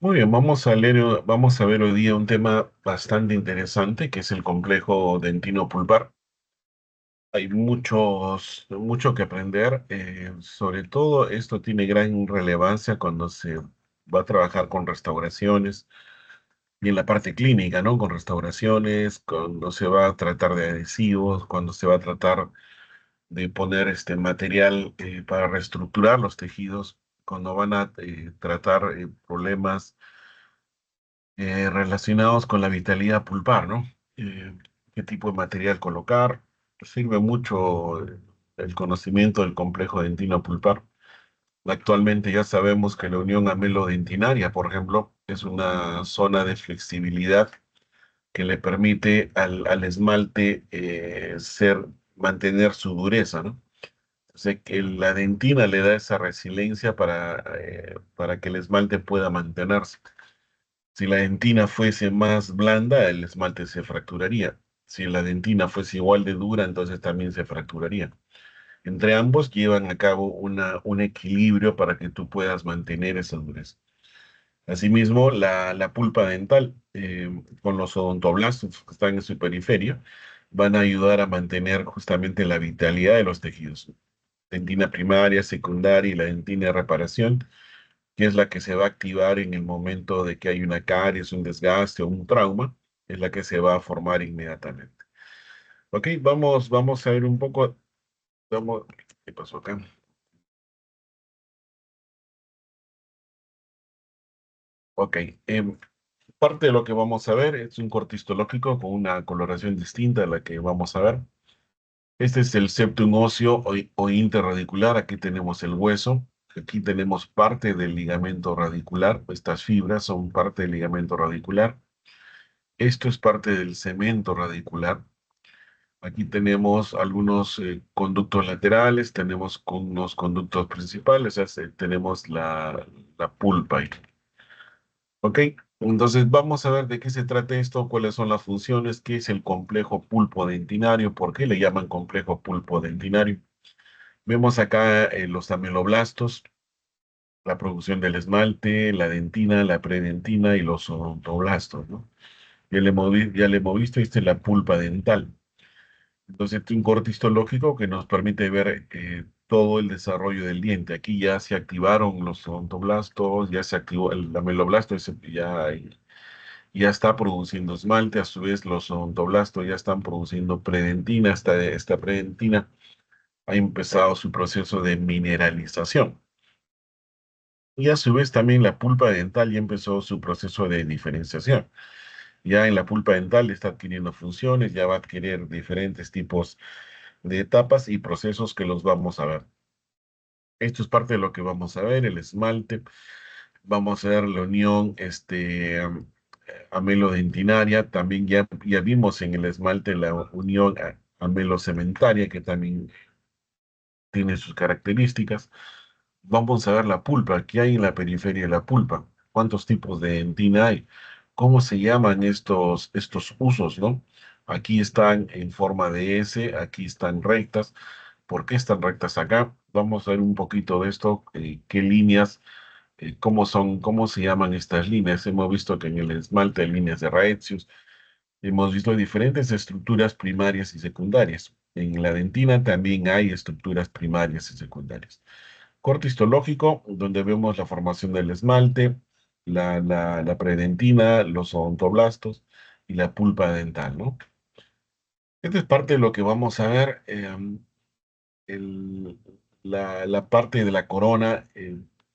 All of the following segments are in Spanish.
Muy bien, vamos a ver hoy día un tema bastante interesante que es el complejo dentino-pulpar. Hay mucho que aprender, sobre todo esto tiene gran relevancia cuando se va a trabajar con restauraciones y en la parte clínica, ¿no? Con restauraciones, cuando se va a tratar de adhesivos, cuando se va a tratar de poner este material para reestructurar los tejidos, cuando van a tratar problemas relacionados con la vitalidad pulpar, ¿no? Eh, ¿Qué tipo de material colocar? Sirve mucho el conocimiento del complejo dentino pulpar. Actualmente ya sabemos que la unión amelodentinaria, por ejemplo, es una zona de flexibilidad que le permite al esmalte mantener su dureza, ¿no? O sea, que la dentina le da esa resiliencia para que el esmalte pueda mantenerse. Si la dentina fuese más blanda, el esmalte se fracturaría. Si la dentina fuese igual de dura, entonces también se fracturaría. Entre ambos llevan a cabo un equilibrio para que tú puedas mantener esa dureza. Asimismo, la pulpa dental con los odontoblastos que están en su periferia van a ayudar a mantener justamente la vitalidad de los tejidos. Dentina primaria, secundaria y la dentina de reparación, que es la que se va a activar en el momento de que hay una caries, un desgaste o un trauma, es la que se va a formar inmediatamente. Ok, vamos a ver un poco, vamos, ¿qué pasó acá? Ok, parte de lo que vamos a ver es un corte histológico con una coloración distinta a la que vamos a ver. Este es el septum óseo o interradicular. Aquí tenemos el hueso. Aquí tenemos parte del ligamento radicular. Estas fibras son parte del ligamento radicular. Esto es parte del cemento radicular. Aquí tenemos algunos conductos laterales, tenemos unos conductos principales, o sea, tenemos la pulpa ahí. ¿Ok? Entonces vamos a ver de qué se trata esto, cuáles son las funciones, qué es el complejo pulpo-dentinario, por qué le llaman complejo pulpo-dentinario. Vemos acá los ameloblastos, la producción del esmalte, la dentina, la predentina y los odontoblastos, ¿no? Ya le hemos visto, esta es la pulpa dental. Entonces, un corte histológico que nos permite ver todo el desarrollo del diente. Aquí ya se activaron los odontoblastos, ya se activó el ameloblasto, ya está produciendo esmalte. A su vez, los odontoblastos ya están produciendo predentina. Esta predentina ha empezado su proceso de mineralización. Y a su vez, también la pulpa dental ya empezó su proceso de diferenciación. Ya en la pulpa dental está adquiriendo funciones, ya va a adquirir diferentes tipos de etapas y procesos que los vamos a ver. Esto es parte de lo que vamos a ver, el esmalte. Vamos a ver la unión amelodentinaria. También ya vimos en el esmalte la unión amelocementaria, que también tiene sus características. Vamos a ver la pulpa. ¿Qué hay en la periferia de la pulpa? ¿Cuántos tipos de dentina hay? ¿Cómo se llaman estos usos, no? Aquí están en forma de S, aquí están rectas. ¿Por qué están rectas acá? Vamos a ver un poquito de esto, qué líneas, cómo se llaman estas líneas. Hemos visto que en el esmalte hay líneas de Raetzius. Hemos visto diferentes estructuras primarias y secundarias. En la dentina también hay estructuras primarias y secundarias. Corte histológico, donde vemos la formación del esmalte, la predentina, los odontoblastos y la pulpa dental, ¿no? Esta es parte de lo que vamos a ver. El- la parte de la corona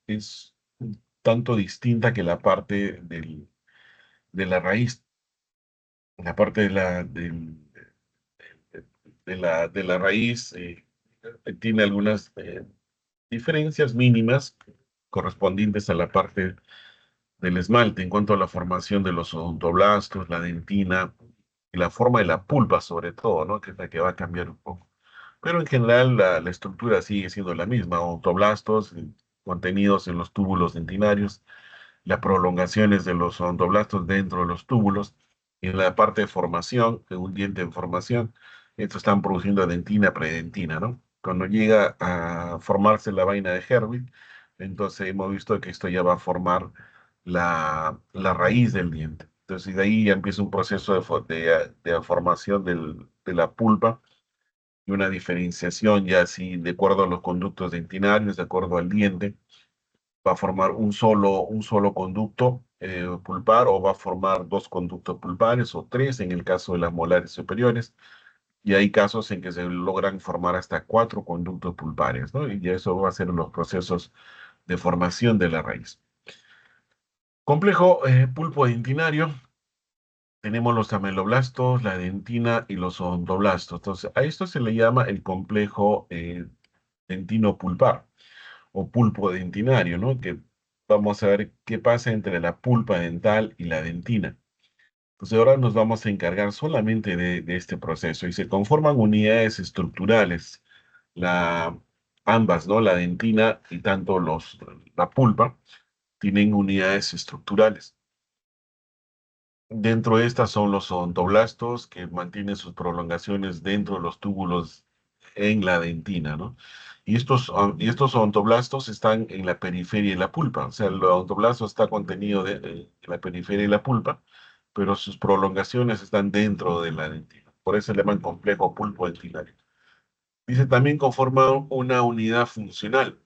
es un tanto distinta que la parte de la raíz. La parte de la raíz tiene algunas diferencias mínimas correspondientes a la parte del esmalte en cuanto a la formación de los odontoblastos, la dentina y la forma de la pulpa sobre todo, ¿no? Que es la que va a cambiar un poco. Pero en general la estructura sigue siendo la misma, odontoblastos contenidos en los túbulos dentinarios, las prolongaciones de los odontoblastos dentro de los túbulos, y en la parte de formación, de un diente en formación, estos están produciendo dentina, predentina, ¿no? Cuando llega a formarse la vaina de Herwig, entonces hemos visto que esto ya va a formar la raíz del diente. Entonces, de ahí ya empieza un proceso de formación de la pulpa y una diferenciación ya así de acuerdo a los conductos dentinarios, de acuerdo al diente, va a formar un solo conducto pulpar o va a formar dos conductos pulpares o tres en el caso de las molares superiores. Y hay casos en que se logran formar hasta cuatro conductos pulpares, ¿no? Y eso va a ser los procesos de formación de la raíz. Complejo pulpo dentinario, tenemos los ameloblastos, la dentina y los odontoblastos. Entonces, a esto se le llama el complejo dentino pulpar o pulpo dentinario, ¿no? Que vamos a ver qué pasa entre la pulpa dental y la dentina. Entonces, ahora nos vamos a encargar solamente de este proceso y se conforman unidades estructurales, la, ambas, ¿no? La dentina y tanto la pulpa tienen unidades estructurales. Dentro de estas son los odontoblastos que mantienen sus prolongaciones dentro de los túbulos en la dentina, ¿no? Y estos odontoblastos están en la periferia de la pulpa, o sea, el odontoblasto está contenido en la periferia de la pulpa, pero sus prolongaciones están dentro de la dentina. Por eso se llaman complejo pulpo dentinario. Dice también conforman una unidad funcional,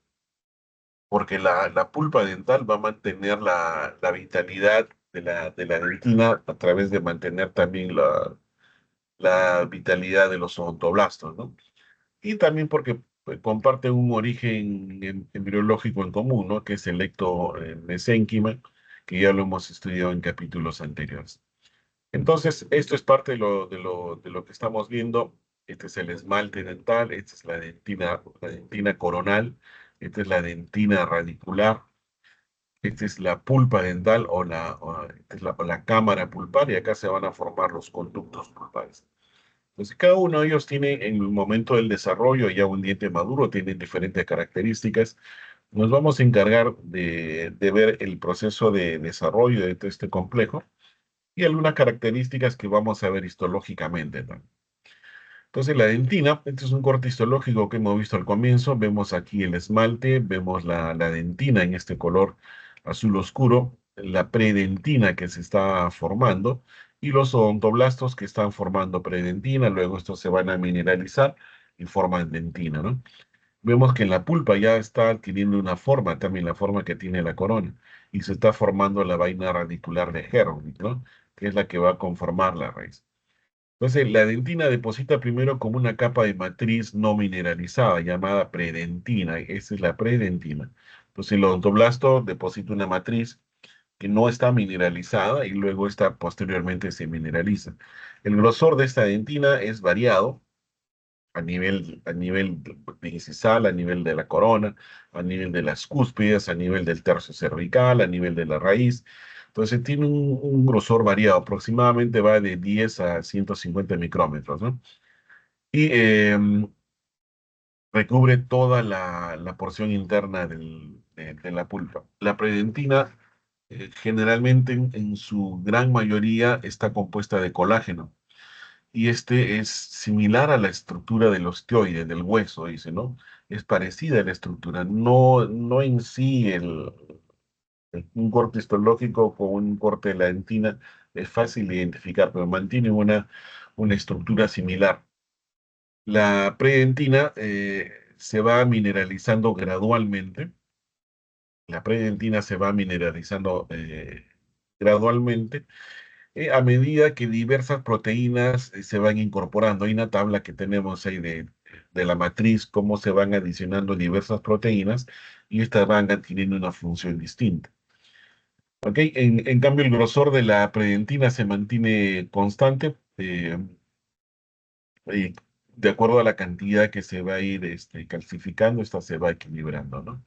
porque la pulpa dental va a mantener la vitalidad de la dentina a través de mantener también la vitalidad de los odontoblastos, ¿no? Y también porque pues, comparten un origen embriológico en común, ¿no? Que es el ectomesénquima, que ya lo hemos estudiado en capítulos anteriores. Entonces, esto es parte de lo que estamos viendo. Este es el esmalte dental, esta es la dentina coronal, esta es la dentina radicular, esta es la pulpa dental esta es la cámara pulpar y acá se van a formar los conductos pulpares. Entonces, cada uno de ellos tiene en el momento del desarrollo, ya un diente maduro, tiene diferentes características. Nos vamos a encargar de ver el proceso de desarrollo de todo este complejo y algunas características que vamos a ver histológicamente, ¿no? Entonces, la dentina, este es un corte histológico que hemos visto al comienzo. Vemos aquí el esmalte, vemos la dentina en este color azul oscuro, la predentina que se está formando y los odontoblastos que están formando predentina. Luego estos se van a mineralizar y forman dentina, ¿no? Vemos que en la pulpa ya está adquiriendo una forma, también la forma que tiene la corona, y se está formando la vaina radicular de Herwig, ¿no? Que es la que va a conformar la raíz. Entonces, la dentina deposita primero como una capa de matriz no mineralizada llamada predentina. Esa es la predentina. Entonces, el odontoblasto deposita una matriz que no está mineralizada y luego esta posteriormente se mineraliza. El grosor de esta dentina es variado a nivel de incisal, a nivel de la corona, a nivel de las cúspides, a nivel del tercio cervical, a nivel de la raíz. Entonces tiene un grosor variado, aproximadamente va de 10 a 150 micrómetros, ¿no? Y recubre toda la porción interna de la pulpa. La predentina generalmente en su gran mayoría está compuesta de colágeno y este es similar a la estructura del osteoide, del hueso, dice, ¿no? Es parecida a la estructura, no en sí un corte histológico con un corte de la dentina es fácil de identificar, pero mantiene una estructura similar. La predentina se va mineralizando gradualmente, la predentina se va mineralizando gradualmente a medida que diversas proteínas se van incorporando. Hay una tabla que tenemos ahí de la matriz, cómo se van adicionando diversas proteínas y estas van adquiriendo una función distinta. ¿Ok? En cambio, el grosor de la predentina se mantiene constante y de acuerdo a la cantidad que se va a ir calcificando, esta se va equilibrando, ¿no?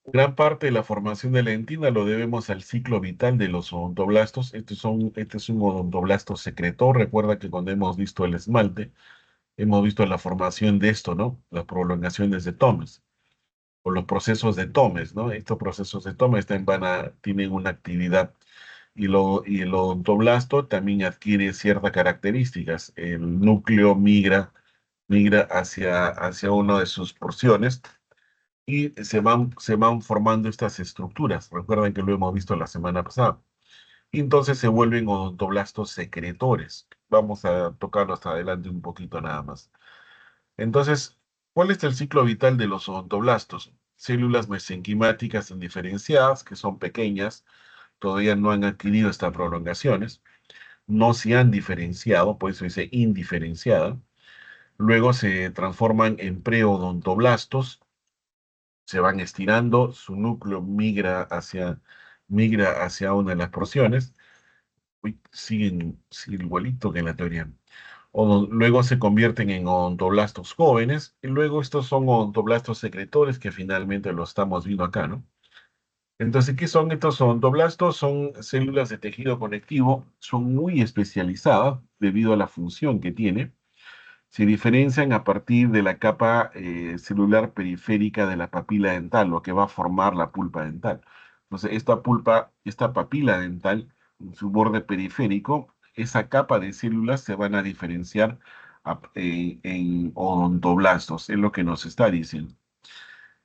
Gran parte de la formación de la dentina lo debemos al ciclo vital de los odontoblastos. Este es un odontoblasto secretor. Recuerda que cuando hemos visto el esmalte, hemos visto la formación de esto, ¿no? Las prolongaciones de Tomes o los procesos de Tomes, ¿no? Estos procesos de Tomes también tienen una actividad y el odontoblasto también adquiere ciertas características. El núcleo migra hacia una de sus porciones y se van formando estas estructuras. Recuerden que lo hemos visto la semana pasada. Y entonces se vuelven odontoblastos secretores. Vamos a tocarlo hasta adelante un poquito nada más. Entonces, ¿cuál es el ciclo vital de los odontoblastos? Células mesenquimáticas indiferenciadas, que son pequeñas, todavía no han adquirido estas prolongaciones, no se han diferenciado, por eso dice indiferenciada. Luego se transforman en preodontoblastos, se van estirando, su núcleo migra hacia una de las porciones. Uy, siguen igualito que en la teoría. Luego se convierten en odontoblastos jóvenes y luego estos son odontoblastos secretores que finalmente lo estamos viendo acá, ¿no? Entonces, ¿qué son estos odontoblastos? Son células de tejido conectivo, son muy especializadas debido a la función que tiene. Se diferencian a partir de la capa celular periférica de la papila dental, lo que va a formar la pulpa dental. Entonces, esta papila dental, en su borde periférico, esa capa de células se van a diferenciar en odontoblastos, es lo que nos está diciendo.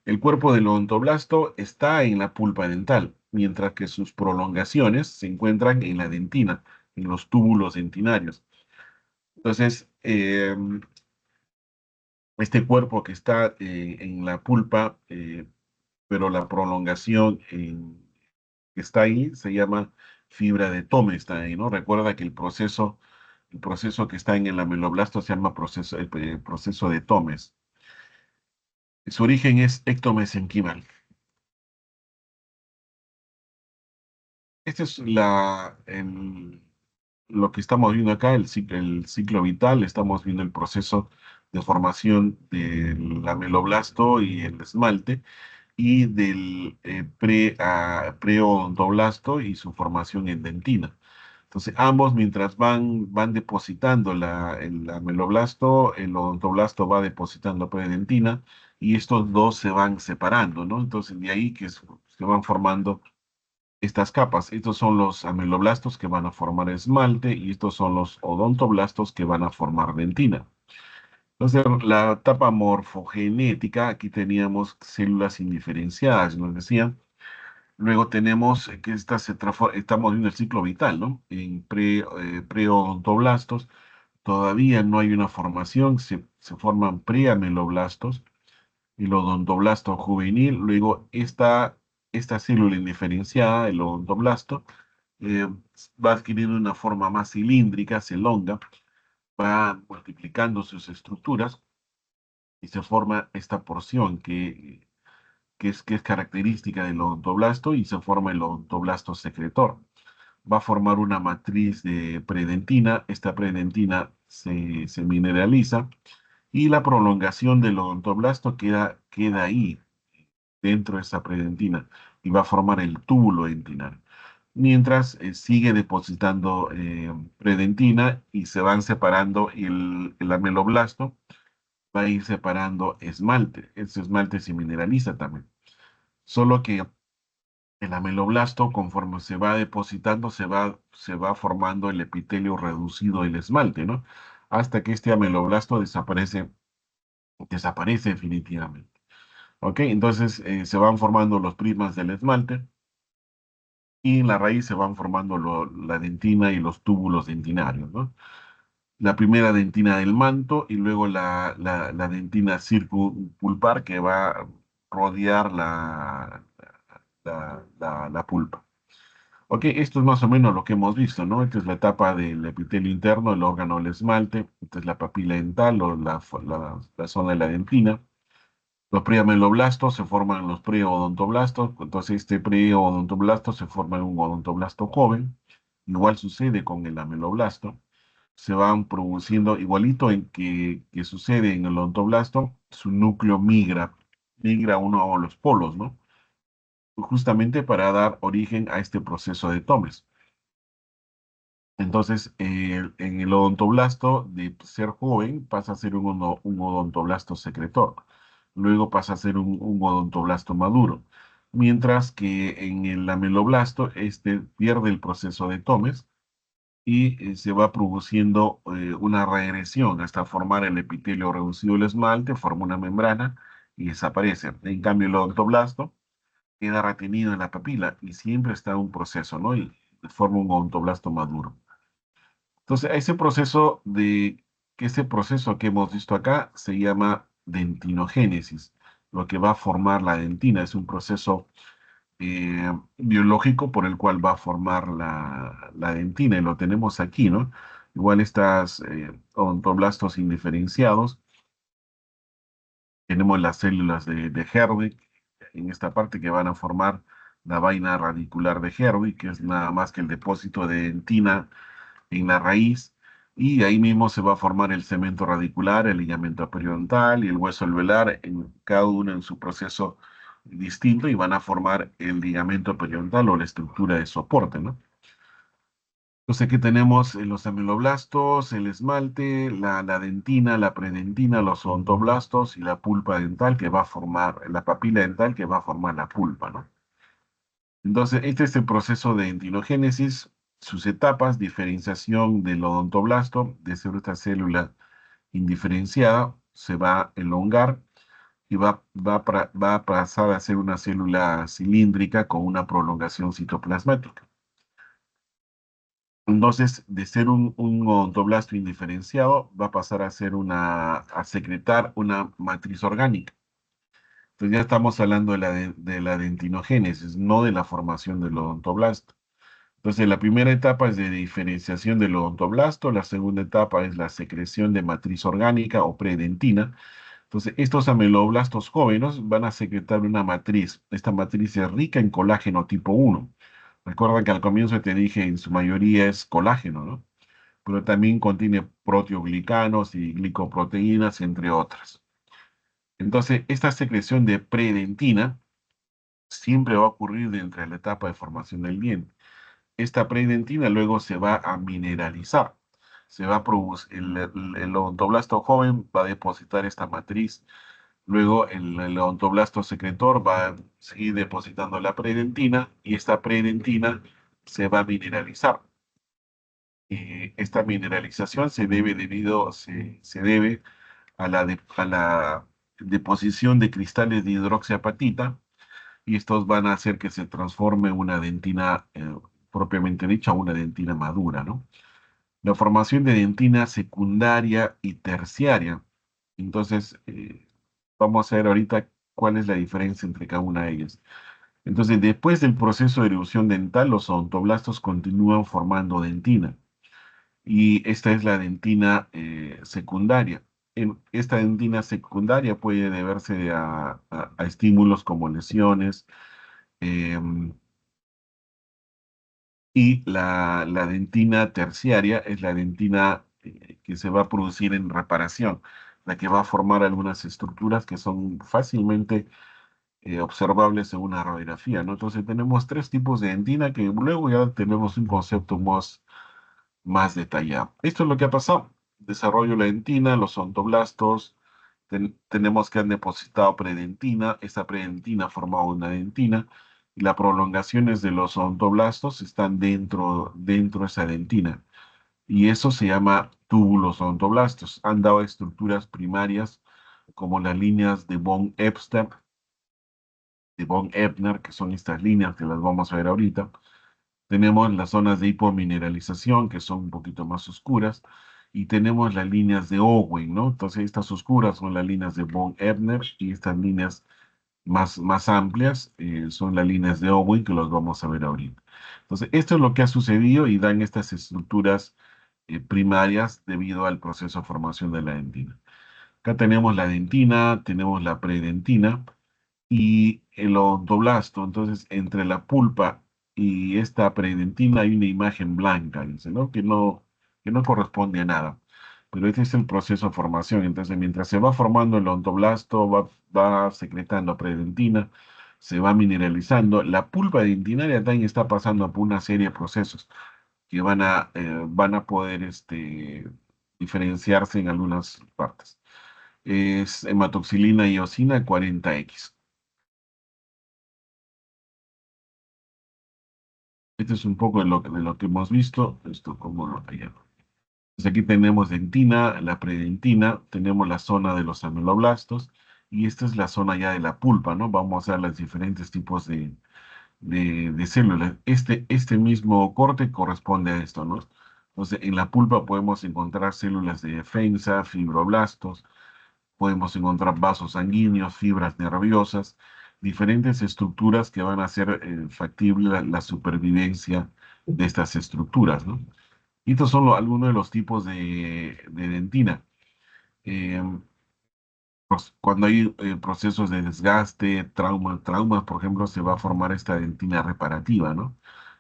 El cuerpo del odontoblasto está en la pulpa dental, mientras que sus prolongaciones se encuentran en la dentina, en los túbulos dentinarios. Entonces, este cuerpo que está en la pulpa, pero la prolongación que está ahí se llama fibra de Tome, está ahí, ¿no? Recuerda que el proceso que está en el ameloblasto se llama proceso de Tomes. Su origen es ectomesenquimal. Este es lo que estamos viendo acá, el ciclo vital. Estamos viendo el proceso de formación del ameloblasto y el esmalte, y del preodontoblasto y su formación en dentina. Entonces, ambos, mientras van depositando el ameloblasto, el odontoblasto va depositando predentina, y estos dos se van separando, ¿no? Entonces, de ahí que se van formando estas capas. Estos son los ameloblastos que van a formar esmalte, y estos son los odontoblastos que van a formar dentina. Entonces, la etapa morfogenética, aquí teníamos células indiferenciadas, nos decían. Luego tenemos que estamos viendo el ciclo vital, ¿no? En preodontoblastos todavía no hay una formación, se forman preameloblastos, el odontoblasto juvenil. Luego esta célula indiferenciada, el odontoblasto, eh, va adquiriendo una forma más cilíndrica, se elonga, va multiplicando sus estructuras y se forma esta porción que es característica del odontoblasto, y se forma el odontoblasto secretor. Va a formar una matriz de predentina, esta predentina se mineraliza, y la prolongación del odontoblasto queda ahí, dentro de esa predentina, y va a formar el túbulo dentinal. Mientras sigue depositando predentina y se van separando, y el ameloblasto va a ir separando esmalte. Ese esmalte se mineraliza también. Solo que el ameloblasto, conforme se va depositando, se va formando el epitelio reducido del esmalte, ¿no? Hasta que este ameloblasto desaparece definitivamente. ¿Ok? Entonces se van formando los prismas del esmalte, y en la raíz se van formando la dentina y los túbulos dentinarios, ¿no? La primera dentina del manto, y luego la dentina circunpulpar, que va a rodear la pulpa. Ok, esto es más o menos lo que hemos visto, ¿no? Esta es la etapa del epitelio interno, el órgano del esmalte. Esta es la papila dental, o la zona de la dentina. Los preameloblastos se forman en los preodontoblastos. Entonces, este preodontoblasto se forma en un odontoblasto joven. Igual sucede con el ameloblasto. Se van produciendo igualito en que sucede en el odontoblasto. Su núcleo migra a uno de los polos, ¿no? Justamente para dar origen a este proceso de Tomes. Entonces, en el odontoblasto, de ser joven, pasa a ser un odontoblasto secretor. Luego pasa a ser un odontoblasto maduro. Mientras que en el ameloblasto, este pierde el proceso de Tomes, y se va produciendo una regresión hasta formar el epitelio reducido del esmalte, forma una membrana, y desaparece. En cambio, el odontoblasto queda retenido en la papila y siempre está en un proceso, ¿no? Y forma un odontoblasto maduro. Entonces, ese proceso que hemos visto acá se llama dentinogénesis. Lo que va a formar la dentina es un proceso biológico por el cual va a formar la dentina y lo tenemos aquí, ¿no? Igual estas odontoblastos indiferenciados, tenemos las células de Herwig en esta parte que van a formar la vaina radicular de Herwig, que es nada más que el depósito de dentina en la raíz, y ahí mismo se va a formar el cemento radicular, el ligamento periodontal y el hueso alveolar, en cada uno en su proceso distinto, y van a formar el ligamento periodontal o la estructura de soporte, ¿no? Entonces aquí tenemos los ameloblastos, el esmalte, la dentina, la predentina, los odontoblastos y la pulpa dental que va a formar, la papila dental que va a formar la pulpa, ¿no? Entonces, este es el proceso de dentinogénesis, sus etapas: diferenciación del odontoblasto, de ser esta célula indiferenciada, se va a elongar y va a pasar a ser una célula cilíndrica con una prolongación citoplasmática. Entonces, de ser un odontoblasto indiferenciado, va a pasar a ser a secretar una matriz orgánica. Entonces ya estamos hablando de la dentinogénesis, no de la formación del odontoblasto. Entonces, la primera etapa es de diferenciación del odontoblasto, la segunda etapa es la secreción de matriz orgánica o predentina. Entonces, estos ameloblastos jóvenes van a secretar una matriz. Esta matriz es rica en colágeno tipo 1. Recuerda que al comienzo te dije en su mayoría es colágeno, ¿no? Pero también contiene proteoglicanos y glicoproteínas, entre otras. Entonces, esta secreción de predentina siempre va a ocurrir dentro de la etapa de formación del diente. Esta predentina luego se va a mineralizar. Se va a producir, el odontoblasto joven va a depositar esta matriz. Luego el odontoblasto secretor va a seguir depositando la predentina y esta predentina se va a mineralizar. Esta mineralización se debe a la deposición de cristales de hidroxiapatita, y estos van a hacer que se transforme una dentina propiamente dicha, una dentina madura, ¿no? La formación de dentina secundaria y terciaria. Entonces, vamos a ver ahorita cuál es la diferencia entre cada una de ellas. Entonces, después del proceso de erupción dental, los odontoblastos continúan formando dentina. Y esta es la dentina secundaria. Esta dentina secundaria puede deberse a estímulos como lesiones, em, y la dentina terciaria es la dentina que se va a producir en reparación, la que va a formar algunas estructuras que son fácilmente observables en una radiografía, ¿no? Entonces tenemos tres tipos de dentina que luego ya tenemos un concepto más detallado. Esto es lo que ha pasado. Desarrollo de la dentina, los odontoblastos, tenemos que han depositado predentina, esta predentina ha formado una dentina, y las prolongaciones de los odontoblastos están dentro de esa dentina. Y eso se llama túbulos odontoblastos. Han dado estructuras primarias como las líneas de von Ebner, que son estas líneas que las vamos a ver ahorita. Tenemos las zonas de hipomineralización, que son un poquito más oscuras, y tenemos las líneas de Owen, ¿no? Entonces, estas oscuras son las líneas de von Ebner, y estas líneas más amplias son las líneas de Owen, que los vamos a ver ahorita. Entonces, esto es lo que ha sucedido y dan estas estructuras primarias debido al proceso de formación de la dentina. Acá tenemos la dentina, tenemos la predentina y el odontoblasto. Entonces, entre la pulpa y esta predentina hay una imagen blanca, dice, ¿no? Que no corresponde a nada. Pero este es el proceso de formación. Entonces, mientras se va formando el odontoblasto, va secretando predentina, se va mineralizando. La pulpa dentinaria también está pasando por una serie de procesos que van a poder diferenciarse en algunas partes. Es hematoxilina y eosina 40X. Este es un poco de lo que hemos visto, esto como lo allá. Pues aquí tenemos dentina, la predentina, tenemos la zona de los ameloblastos y esta es la zona ya de la pulpa, ¿no? Vamos a ver los diferentes tipos de células. Este mismo corte corresponde a esto, ¿no? Entonces, en la pulpa podemos encontrar células de defensa, fibroblastos, podemos encontrar vasos sanguíneos, fibras nerviosas, diferentes estructuras que van a hacer factible la supervivencia de estas estructuras, ¿no? Y estos son algunos de los tipos de dentina. Eh, Cuando hay procesos de desgaste, traumas, por ejemplo, se va a formar esta dentina reparativa, ¿no?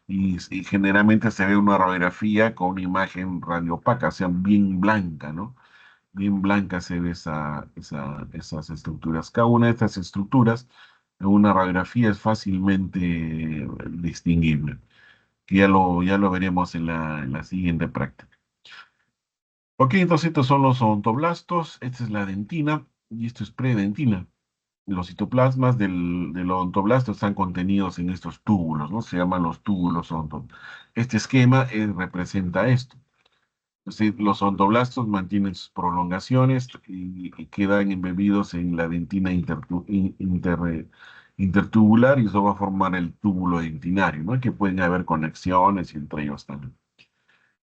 Y generalmente se ve una radiografía con una imagen radiopaca, o sea, bien blanca, ¿no? Bien blanca se ve esas estructuras. Cada una de estas estructuras en una radiografía es fácilmente distinguible, que ya lo veremos en la siguiente práctica. Ok, entonces estos son los odontoblastos, esta es la dentina y esto es predentina. Los citoplasmas del odontoblasto están contenidos en estos túbulos, ¿no? Se llaman los túbulos Este esquema representa esto. Sí, los odontoblastos mantienen sus prolongaciones y quedan embebidos en la dentina intertubular y eso va a formar el túbulo dentinario, ¿no? Que pueden haber conexiones y entre ellos también.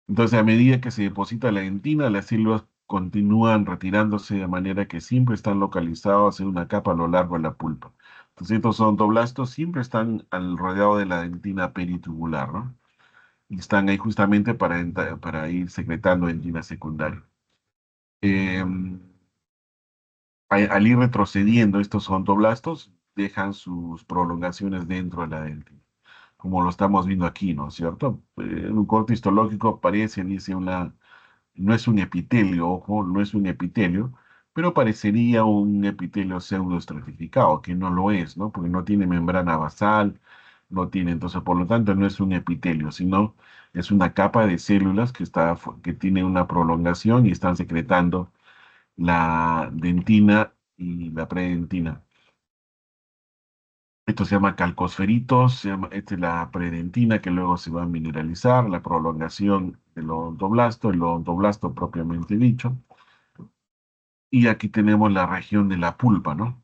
Entonces, a medida que se deposita la dentina, las células continúan retirándose de manera que siempre están localizados en una capa a lo largo de la pulpa. Entonces, estos odontoblastos siempre están rodeados de la dentina peritubular, ¿no? Y están ahí justamente para ir secretando dentina secundaria. Em, Al ir retrocediendo estos odontoblastos, dejan sus prolongaciones dentro de la dentina, como lo estamos viendo aquí, ¿no es cierto? En un corte histológico dice no es un epitelio, ojo, no es un epitelio, pero parecería un epitelio pseudoestratificado, que no lo es, ¿no? Porque no tiene membrana basal, no tiene, entonces, por lo tanto, no es un epitelio, sino es una capa de células que tiene una prolongación y están secretando la dentina y la predentina. Esto se llama calcosferitos, esta es la predentina que luego se va a mineralizar, la prolongación del odontoblasto, el odontoblasto propiamente dicho. Y aquí tenemos la región de la pulpa, ¿no?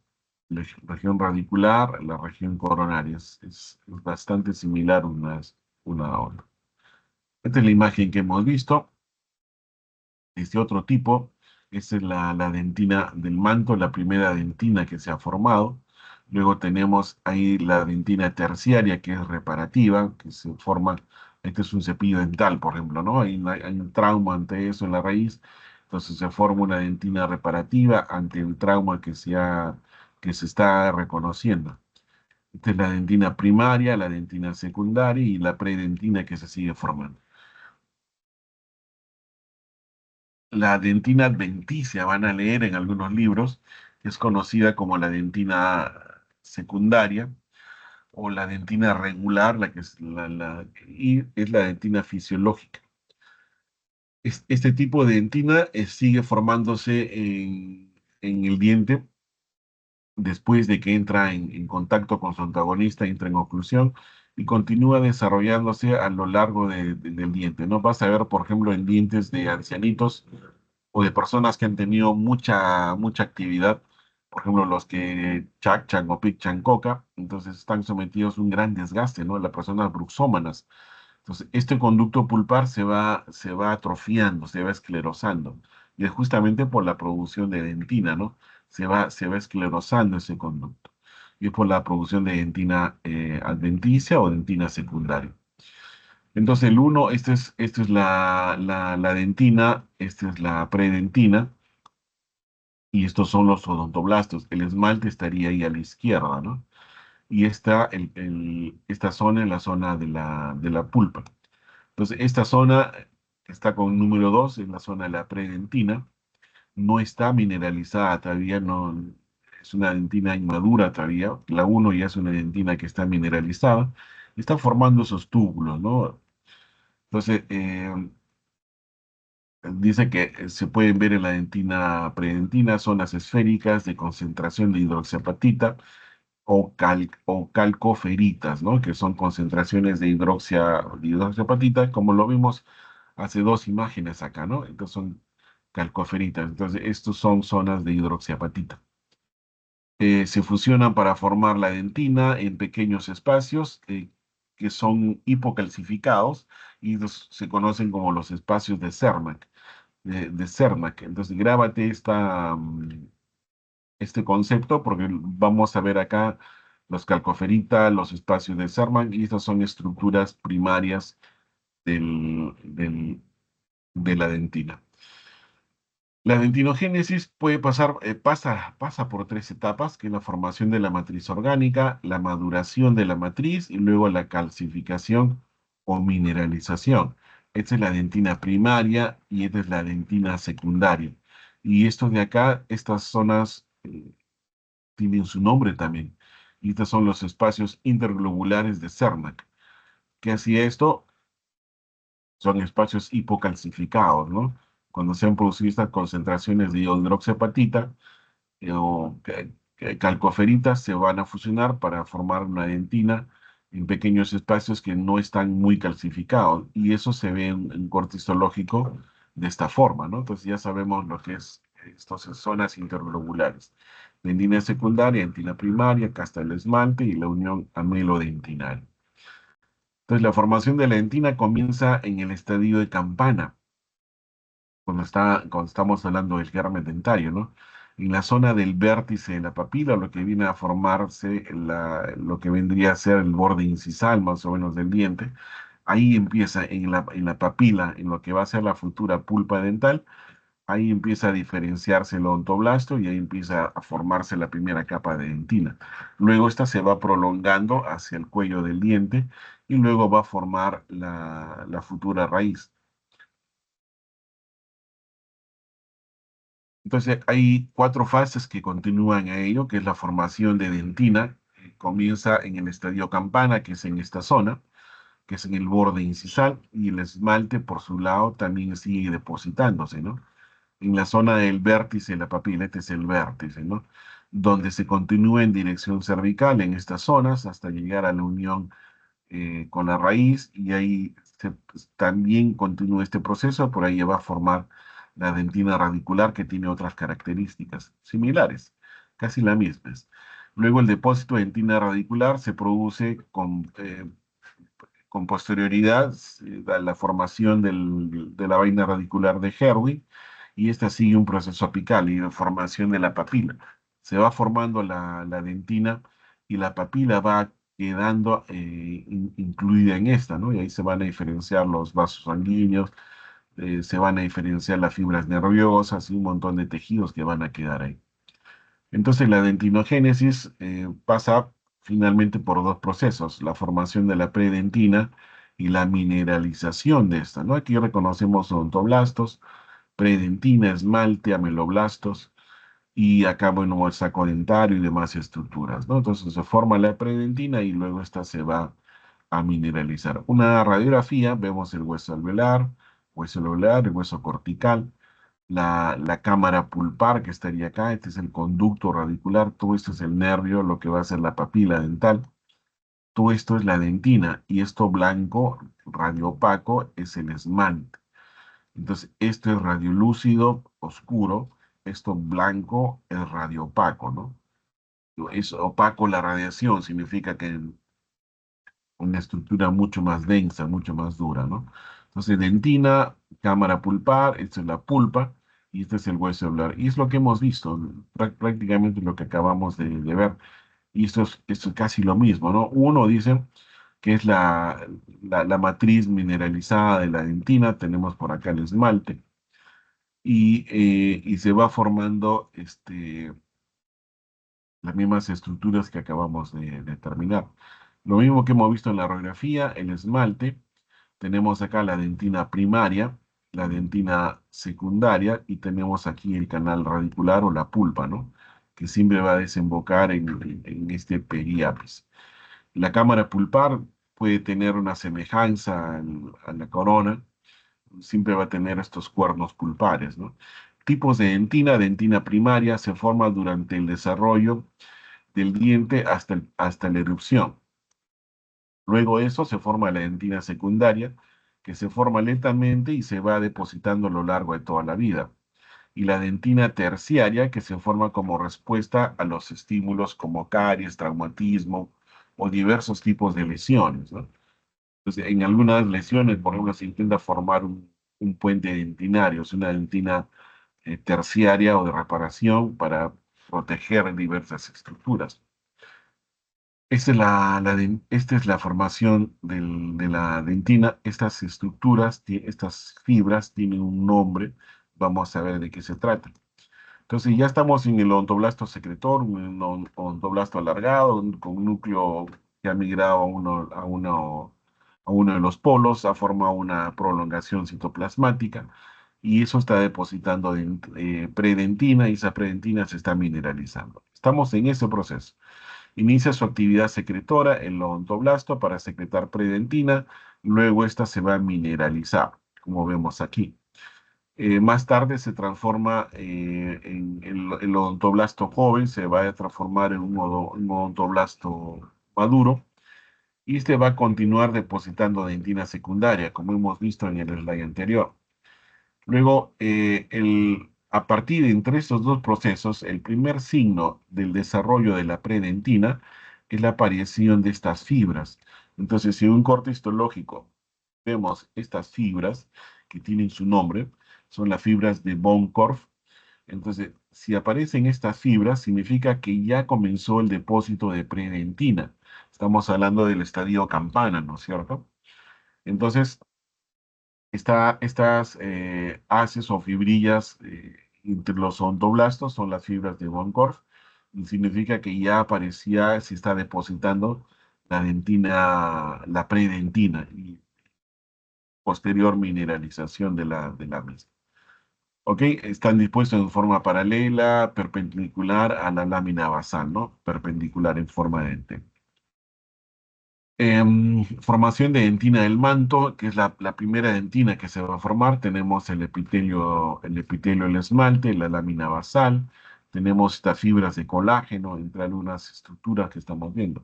La región radicular, la región coronaria. Es bastante similar una a otra. Esta es la imagen que hemos visto. Este otro tipo, esta es la dentina del manto, la primera dentina que se ha formado. Luego tenemos ahí la dentina terciaria, que es reparativa, que se forma, este es un cepillo dental, por ejemplo, ¿no? Hay un trauma ante eso en la raíz, entonces se forma una dentina reparativa ante el trauma que se está reconociendo. Esta es la dentina primaria, la dentina secundaria y la predentina que se sigue formando. La dentina adventicia, van a leer en algunos libros, es conocida como la dentina secundaria o la dentina regular, la que es y es la dentina fisiológica. Este tipo de dentina sigue formándose en el diente después de que entra en contacto con su antagonista, entra en oclusión y continúa desarrollándose a lo largo del diente, ¿no? Vas a ver, por ejemplo, en dientes de ancianitos o de personas que han tenido mucha actividad, por ejemplo, los que chachan o pichan coca, entonces están sometidos a un gran desgaste, ¿no? Las personas bruxómanas. Entonces, este conducto pulpar se va atrofiando, se va esclerosando, y es justamente por la producción de dentina, ¿no? Se va esclerosando ese conducto, y es por la producción de dentina adventicia o dentina secundaria. Entonces, el uno, esta es la dentina, esta es la predentina, y estos son los odontoblastos. El esmalte estaría ahí a la izquierda, ¿no? Y esta zona es la zona de la pulpa. Entonces, esta zona que está con número 2 es la zona de la predentina, no está mineralizada todavía, no, es una dentina inmadura todavía. La uno ya es una dentina que está mineralizada, está formando esos túbulos, ¿no? Entonces, dice que se pueden ver en la dentina predentina zonas esféricas de concentración de hidroxiapatita o calcoferitas, ¿no? Que son concentraciones de hidroxiapatita, como lo vimos hace dos imágenes acá, ¿no? Entonces son calcoferitas. Entonces, estos son zonas de hidroxiapatita. Se fusionan para formar la dentina en pequeños espacios que son hipocalcificados y se conocen como los espacios de Cermak. De Cermak. Entonces, grábate este concepto porque vamos a ver acá los calcoferitas, los espacios de Cermak y estas son estructuras primarias de la dentina. La dentinogénesis pasa por tres etapas, que es la formación de la matriz orgánica, la maduración de la matriz y luego la calcificación o mineralización. Esta es la dentina primaria y esta es la dentina secundaria. Y estos de acá, estas zonas tienen su nombre también. Y estos son los espacios interglobulares de Cernak. ¿Qué hacía esto? Son espacios hipocalcificados, ¿no? Cuando se han producido estas concentraciones de hidroxiapatita calcoferitas se van a fusionar para formar una dentina en pequeños espacios que no están muy calcificados y eso se ve en corte histológico de esta forma, ¿no? Entonces ya sabemos lo que es estas zonas interglobulares. Dentina secundaria, dentina primaria, acá está el esmalte y la unión amelodentinal. Entonces la formación de la dentina comienza en el estadio de campana cuando estamos hablando del germen dentario, ¿no? En la zona del vértice de la papila, lo que viene a formarse, lo que vendría a ser el borde incisal más o menos del diente, ahí empieza en la papila, en lo que va a ser la futura pulpa dental, ahí empieza a diferenciarse el odontoblasto y ahí empieza a formarse la primera capa de dentina. Luego esta se va prolongando hacia el cuello del diente y luego va a formar la futura raíz. Entonces hay cuatro fases que continúan a ello, que es la formación de dentina, que comienza en el estadio campana, que es en esta zona, que es en el borde incisal, y el esmalte por su lado también sigue depositándose, ¿no? En la zona del vértice de la papila, este es el vértice, ¿no? Donde se continúa en dirección cervical en estas zonas hasta llegar a la unión con la raíz y ahí también continúa este proceso, por ahí va a formar la dentina radicular que tiene otras características similares, casi las mismas. Luego el depósito de dentina radicular se produce con posterioridad a la formación de la vaina radicular de Herwig y esta sigue un proceso apical y de formación de la papila. Se va formando la dentina y la papila va quedando incluida en esta, ¿no? Y ahí se van a diferenciar los vasos sanguíneos, se van a diferenciar las fibras nerviosas y un montón de tejidos que van a quedar ahí. Entonces la dentinogénesis pasa finalmente por dos procesos, la formación de la predentina y la mineralización de esta, ¿no? Aquí reconocemos odontoblastos, predentina, esmalte, ameloblastos y acá, bueno, el saco dentario y demás estructuras, ¿no? Entonces se forma la predentina y luego esta se va a mineralizar. Una radiografía, vemos hueso alveolar, el hueso cortical, la cámara pulpar que estaría acá, este es el conducto radicular, todo esto es el nervio, lo que va a ser la papila dental, todo esto es la dentina y esto blanco, radioopaco, es el esmalte. Entonces, esto es radiolúcido, oscuro, esto blanco es radioopaco, ¿no? Es opaco la radiación, significa que una estructura mucho más densa, mucho más dura, ¿no? Entonces, dentina, cámara pulpar, esta es la pulpa y este es el hueso hablar. Y es lo que hemos visto, prácticamente lo que acabamos de ver. Y esto es casi lo mismo, ¿no? Uno dice que es la matriz mineralizada de la dentina, tenemos por acá el esmalte, y se va formando las mismas estructuras que acabamos de terminar. Lo mismo que hemos visto en la radiografía, el esmalte, tenemos acá la dentina primaria, la dentina secundaria y tenemos aquí el canal radicular o la pulpa, ¿no? Que siempre va a desembocar en este periapis. La cámara pulpar puede tener una semejanza a la corona, siempre va a tener estos cuernos pulpares, ¿no? Tipos de dentina primaria se forma durante el desarrollo del diente hasta la erupción. Luego de eso se forma la dentina secundaria, que se forma lentamente y se va depositando a lo largo de toda la vida. y la dentina terciaria, que se forma como respuesta a los estímulos como caries, traumatismo o diversos tipos de lesiones, ¿no? Entonces, en algunas lesiones, por ejemplo, se intenta formar un puente dentinario, es una dentina terciaria o de reparación para proteger diversas estructuras. Esta es la formación de la dentina. Estas estructuras, estas fibras tienen un nombre. Vamos a ver de qué se trata. Entonces ya estamos en el odontoblasto secretor, un odontoblasto alargado, con un núcleo que ha migrado a uno de los polos, ha formado una prolongación citoplasmática y eso está depositando predentina y esa predentina se está mineralizando. Estamos en ese proceso. Inicia su actividad secretora, el odontoblasto, para secretar predentina, luego esta se va a mineralizar, como vemos aquí. Más tarde se transforma en el odontoblasto joven, se va a transformar en un odontoblasto maduro y este va a continuar depositando dentina secundaria, como hemos visto en el slide anterior. Luego, a partir de entre estos dos procesos, el primer signo del desarrollo de la predentina es la aparición de estas fibras. Entonces, si en un corte histológico vemos estas fibras que tienen su nombre, son las fibras de von Korff. Entonces, si aparecen estas fibras, significa que ya comenzó el depósito de predentina. Estamos hablando del estadio campana, ¿no es cierto? Entonces, estas haces o fibrillas entre los odontoblastos son las fibras de von Korff y significa que ya aparecía, se está depositando la dentina, la predentina y posterior mineralización de la misma. ¿Ok? Están dispuestos en forma paralela, perpendicular a la lámina basal, ¿no? Perpendicular en forma de T. Formación de dentina del manto, que es la primera dentina que se va a formar. Tenemos el epitelio del esmalte, la lámina basal. Tenemos estas fibras de colágeno, entre algunas estructuras que estamos viendo.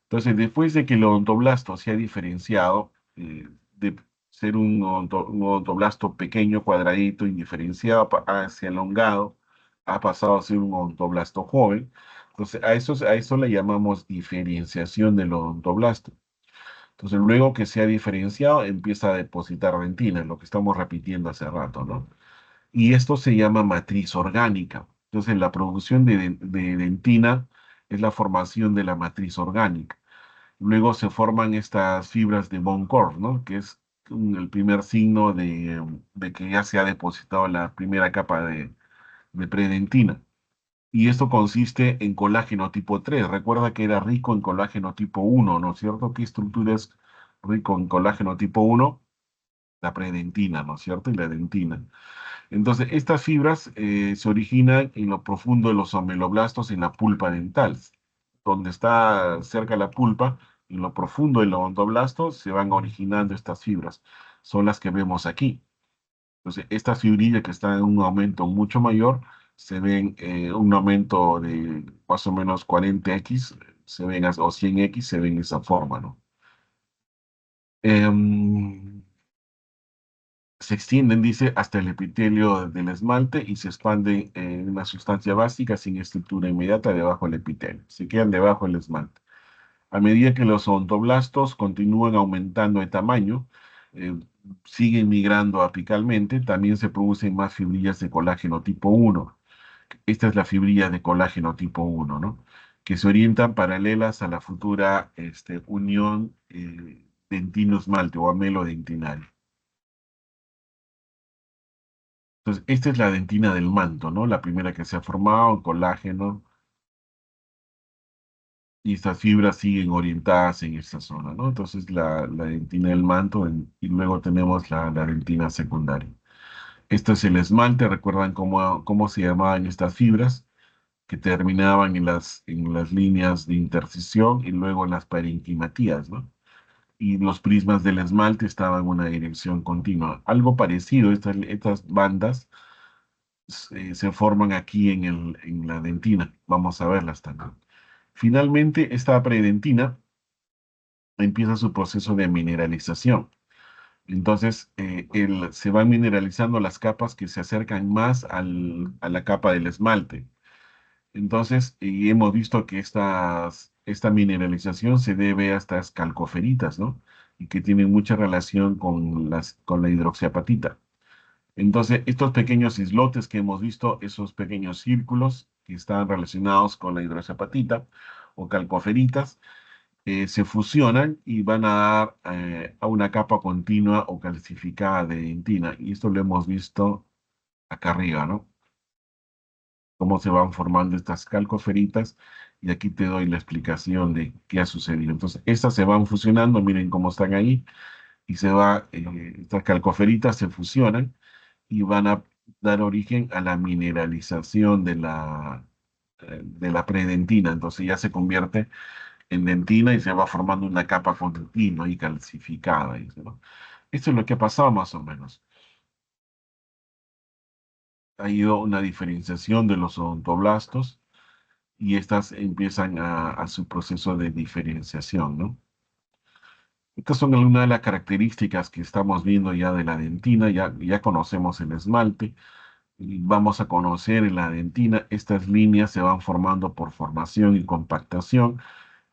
Entonces, después de que el odontoblasto se ha diferenciado, de ser un odontoblasto pequeño, cuadradito, indiferenciado, hacia elongado, ha pasado a ser un odontoblasto joven. Entonces, a eso le llamamos diferenciación del odontoblasta. Entonces, luego que se ha diferenciado, empieza a depositar dentina, lo que estamos repitiendo hace rato, ¿no? Y esto se llama matriz orgánica. Entonces, la producción de dentina es la formación de la matriz orgánica. Luego se forman estas fibras de von Korff, ¿no? Que es el primer signo de que ya se ha depositado la primera capa de predentina. Y esto consiste en colágeno tipo 3. Recuerda que era rico en colágeno tipo 1, ¿no es cierto? ¿Qué estructura es rico en colágeno tipo 1? La predentina, ¿no es cierto? Y la dentina. Entonces, estas fibras se originan en lo profundo de los ameloblastos en la pulpa dental. Donde está cerca la pulpa, en lo profundo del odontoblasto, se van originando estas fibras. Son las que vemos aquí. Entonces, estas fibrillas que están en un aumento mucho mayor, se ven un aumento de más o menos 40x, o 100x, se ven de esa forma, ¿no? Em, Se extienden, dice, hasta el epitelio del esmalte y se expanden en una sustancia básica sin estructura inmediata debajo del epitelio. Se quedan debajo del esmalte. A medida que los odontoblastos continúan aumentando de tamaño, eh, siguen migrando apicalmente, también se producen más fibrillas de colágeno tipo 1. Esta es la fibrilla de colágeno tipo 1, ¿no? Que se orientan paralelas a la futura unión dentino-esmalte o amelo dentinario. Entonces, esta es la dentina del manto, ¿no? La primera que se ha formado, colágeno, y estas fibras siguen orientadas en esta zona, ¿no? Entonces, la dentina del manto y luego tenemos la dentina secundaria. Esto es el esmalte, ¿recuerdan cómo se llamaban estas fibras? Que terminaban en las líneas de intercisión y luego en las parenquimatías, ¿no? Y los prismas del esmalte estaban en una dirección continua. Algo parecido, estas bandas se forman aquí en la dentina. Vamos a verlas también. Finalmente, esta predentina empieza su proceso de mineralización. Entonces, se van mineralizando las capas que se acercan más a la capa del esmalte. Entonces, y hemos visto que esta mineralización se debe a estas calcoferitas, ¿no? Y que tienen mucha relación con la hidroxiapatita. Entonces, estos pequeños islotes que hemos visto, esos pequeños círculos que están relacionados con la hidroxiapatita o calcoferitas, se fusionan y van a dar a una capa continua o calcificada de dentina. Y esto lo hemos visto acá arriba, ¿no? Cómo se van formando estas calcoferitas. Y aquí te doy la explicación de qué ha sucedido. Entonces, estas se van fusionando, miren cómo están ahí, y estas calcoferitas se fusionan y van a dar origen a la mineralización de la predentina. Entonces ya se convierte en dentina y se va formando una capa continua y calcificada. Dice, ¿no? Esto es lo que ha pasado más o menos. Ha ido una diferenciación de los odontoblastos y estas empiezan a su proceso de diferenciación, ¿no? Estas son algunas de las características que estamos viendo ya de la dentina. Ya conocemos el esmalte y vamos a conocer en la dentina. Estas líneas se van formando por formación y compactación.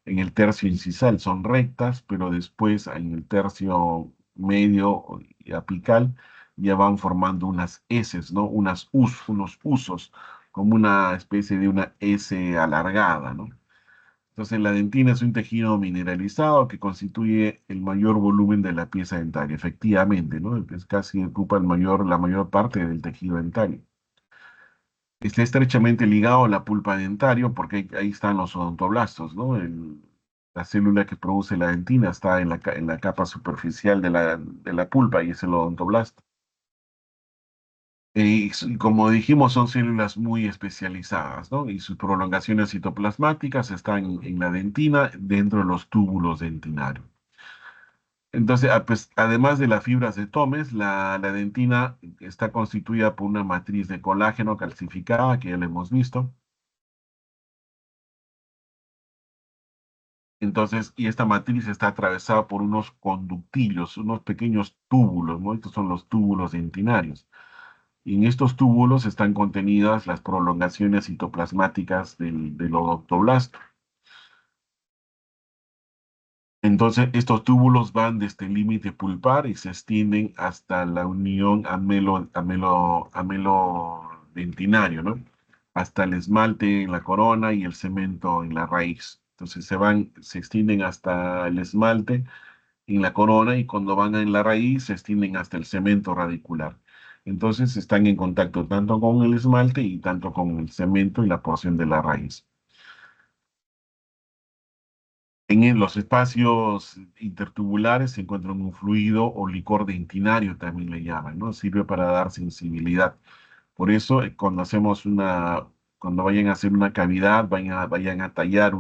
En el tercio incisal son rectas, pero después en el tercio medio y apical ya van formando unas eses, ¿no? Unos usos, como una especie de una S alargada, ¿no? Entonces la dentina es un tejido mineralizado que constituye el mayor volumen de la pieza dentaria, efectivamente, ¿no? Es casi ocupa la mayor parte del tejido dentario. Está estrechamente ligado a la pulpa dentario porque ahí están los odontoblastos, ¿no? La célula que produce la dentina está en la capa superficial de la pulpa y es el odontoblasto. Y como dijimos, son células muy especializadas, ¿no? Y sus prolongaciones citoplasmáticas están en la dentina, dentro de los túbulos dentinarios. Entonces, pues, además de las fibras de Tomes, la dentina está constituida por una matriz de colágeno calcificada, que ya lo hemos visto. Entonces, y esta matriz está atravesada por unos conductillos, unos pequeños túbulos, ¿no? Estos son los túbulos dentinarios. Y en estos túbulos están contenidas las prolongaciones citoplasmáticas del odontoblasto. Entonces, estos túbulos van desde el límite pulpar y se extienden hasta la unión amelodentinario, ¿no? Hasta el esmalte en la corona y el cemento en la raíz. Entonces, se extienden hasta el esmalte en la corona y cuando van en la raíz se extienden hasta el cemento radicular. Entonces están en contacto tanto con el esmalte y tanto con el cemento y la porción de la raíz. Los espacios intertubulares se encuentra un fluido o licor dentinario, también le llaman, ¿no? Sirve para dar sensibilidad. Por eso, cuando vayan a hacer una cavidad, vayan a tallar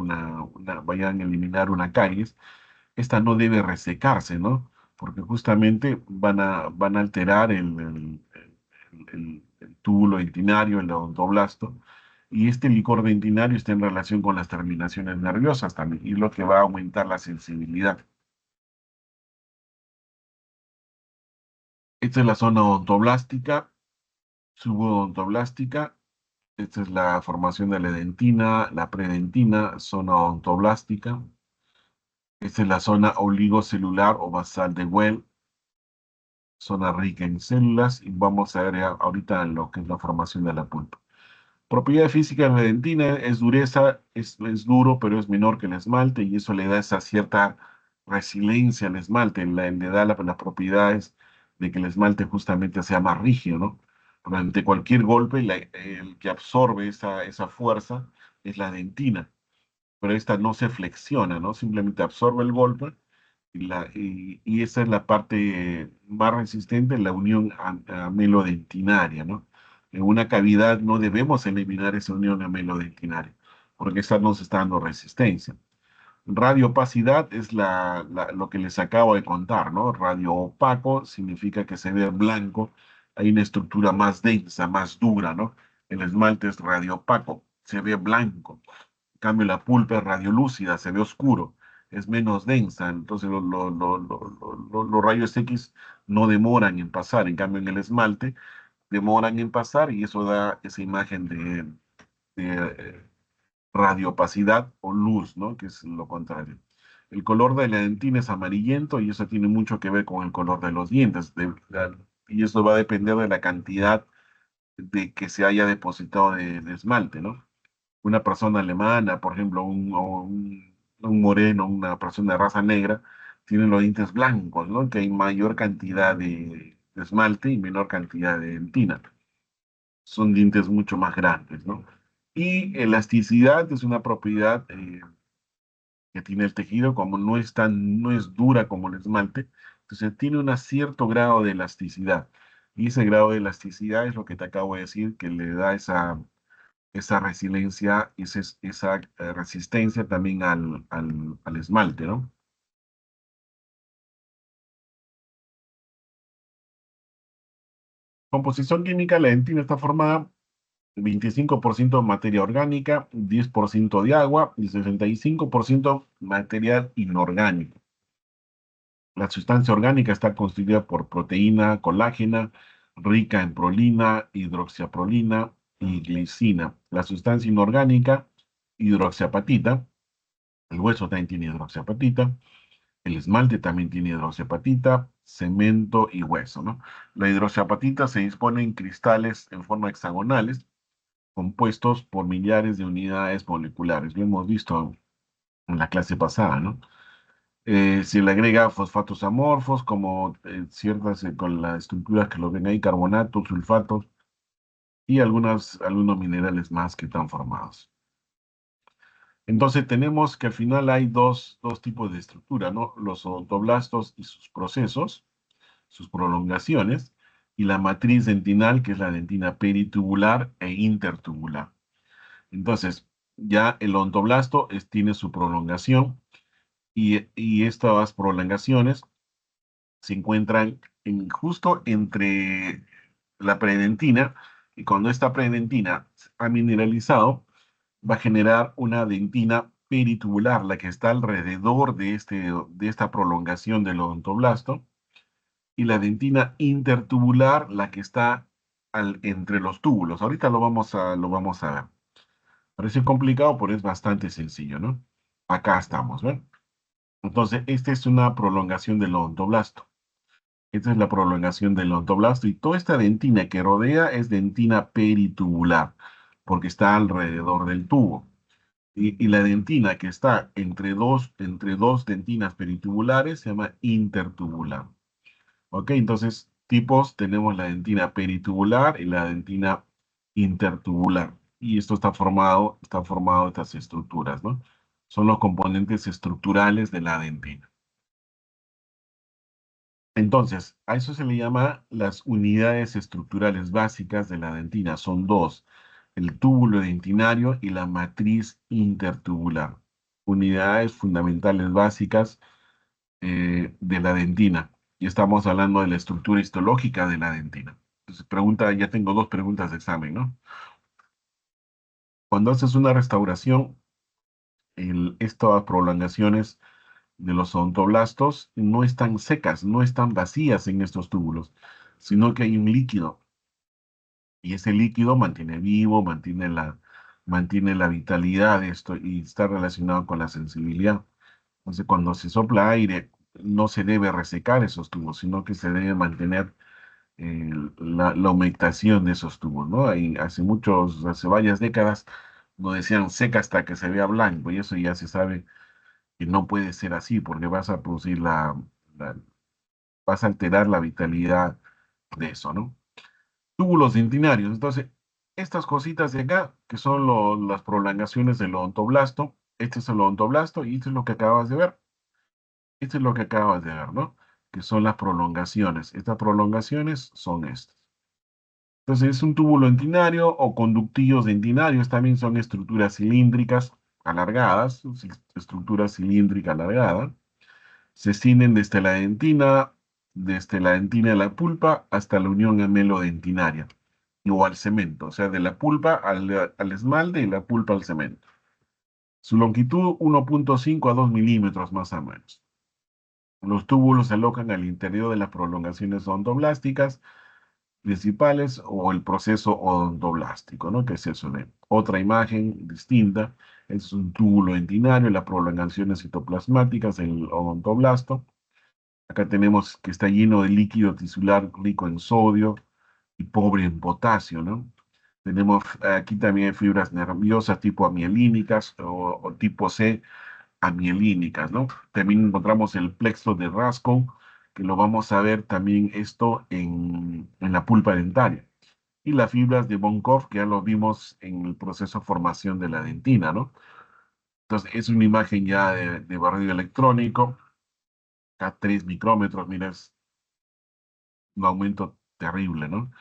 vayan a eliminar una caries, esta no debe resecarse, ¿no? Porque justamente van a alterar el túbulo dentinario, el odontoblasto, y este licor dentinario está en relación con las terminaciones nerviosas también, y lo que va a aumentar la sensibilidad. Esta es la zona odontoblástica, subodontoblastica. Esta es la formación de la dentina, la predentina, zona odontoblástica. Esta es la zona oligocelular o basal de Well, zona rica en células, y vamos a ver ahorita lo que es la formación de la pulpa. Propiedad física de la dentina es dureza, es duro, pero es menor que el esmalte, y eso le da esa cierta resiliencia al esmalte, le da las propiedades de que el esmalte justamente sea más rígido, ¿no? Porque ante cualquier golpe, el que absorbe esa fuerza es la dentina, pero esta no se flexiona, ¿no? Simplemente absorbe el golpe y esa es la parte más resistente, la unión amelodentinaria, ¿no? En una cavidad no debemos eliminar esa unión amelodentinaria, porque esta nos está dando resistencia. Radioopacidad es lo que les acabo de contar, ¿no? Radio opaco significa que se ve blanco, hay una estructura más densa, más dura, ¿no? El esmalte es radio opaco, se ve blanco. En cambio, la pulpa es radiolúcida, se ve oscuro. es menos densa, entonces los rayos X no demoran en pasar, en cambio en el esmalte demoran en pasar y eso da esa imagen de radiopacidad o luz, ¿no? Que es lo contrario. El color de la dentina es amarillento y eso tiene mucho que ver con el color de los dientes. Y eso va a depender de la cantidad de que se haya depositado de esmalte, ¿no? Una persona alemana, por ejemplo, un moreno, una persona de raza negra, tiene los dientes blancos, ¿no? Que hay mayor cantidad de esmalte y menor cantidad de dentina. Son dientes mucho más grandes, ¿no? Y elasticidad es una propiedad que tiene el tejido, como no es dura como el esmalte, entonces tiene un cierto grado de elasticidad. Y ese grado de elasticidad es lo que te acabo de decir, que le da esa resiliencia, esa resistencia también al esmalte, ¿no? Composición química, la dentina está formada 25% de materia orgánica, 10% de agua y 65% material inorgánico. La sustancia orgánica está constituida por proteína colágena, rica en prolina, hidroxiaprolina y glicina. La sustancia inorgánica, hidroxiapatita, el hueso también tiene hidroxiapatita, el esmalte también tiene hidroxiapatita, cemento y hueso, ¿no? La hidroxiapatita se dispone en cristales en forma hexagonales, compuestos por millares de unidades moleculares. Lo hemos visto en la clase pasada, ¿no? Se le agrega fosfatos amorfos, como ciertas, con las estructuras que lo ven ahí, carbonatos, sulfatos y algunos minerales más que están formados. Entonces tenemos que al final hay dos tipos de estructura, ¿no? Los odontoblastos y sus procesos, sus prolongaciones, y la matriz dentinal, que es la dentina peritubular e intertubular. Entonces, ya el odontoblasto tiene su prolongación y estas prolongaciones se encuentran justo entre la predentina, y cuando esta predentina ha mineralizado, va a generar una dentina peritubular, la que está alrededor de esta prolongación del odontoblasto, y la dentina intertubular, la que está entre los túbulos. Ahorita lo vamos a ver. Parece complicado, pero es bastante sencillo, ¿no? Acá estamos, ¿ven? Entonces, esta es una prolongación del odontoblasto. Esta es la prolongación del odontoblasto y toda esta dentina que rodea es dentina peritubular, porque está alrededor del tubo. Y la dentina que está entre dos dentinas peritubulares se llama intertubular. ¿Ok? Entonces, tipos, tenemos la dentina peritubular y la dentina intertubular. Y esto está formado de estas estructuras, ¿no? Son los componentes estructurales de la dentina. Entonces, a eso se le llama las unidades estructurales básicas de la dentina. Son dos, el túbulo dentinario y la matriz intertubular. Unidades fundamentales básicas de la dentina. Y estamos hablando de la estructura histológica de la dentina. Entonces, ya tengo dos preguntas de examen, ¿no? Cuando haces una restauración, estas prolongaciones de los odontoblastos no están secas, no están vacías en estos túbulos, sino que hay un líquido y ese líquido mantiene vivo, mantiene la vitalidad de esto y está relacionado con la sensibilidad. Entonces, cuando se sopla aire, no se debe resecar esos tubos, sino que se debe mantener la humectación de esos tubos, ¿no? Hace varias décadas, nos decían seca hasta que se vea blanco y eso ya se sabe que no puede ser así porque vas a producir la- vas a alterar la vitalidad de eso, ¿no? Túbulos dentinarios. Entonces, estas cositas de acá, que son las prolongaciones del odontoblasto, este es el odontoblasto y esto es lo que acabas de ver. Esto es lo que acabas de ver, ¿no? Que son las prolongaciones. Estas prolongaciones son estas. Entonces, es un túbulo dentinario o conductillos dentinarios también son estructuras cilíndricas alargadas, estructura cilíndrica alargada. Se extienden desde la dentina de la pulpa hasta la unión amelodentinaria o al cemento, o sea, de la pulpa al esmalte y la pulpa al cemento. Su longitud 1,5 a 2 milímetros más o menos. Los túbulos se alojan al interior de las prolongaciones odontoblásticas principales o el proceso odontoblástico, ¿no? Que es eso de otra imagen distinta. Es un túbulo dentinario, las prolongaciones citoplasmáticas, el odontoblasto. Acá tenemos que está lleno de líquido tisular rico en sodio y pobre en potasio, ¿no? Tenemos aquí también fibras nerviosas tipo amielínicas o tipo C amielínicas, ¿no? También encontramos el plexo de Raskow, que lo vamos a ver también esto en la pulpa dentaria. Y las fibras de Bonkoff, que ya lo vimos en el proceso de formación de la dentina, ¿no? Entonces, es una imagen ya de barrido electrónico, a 3 micrómetros, mira, es un aumento terrible, ¿no?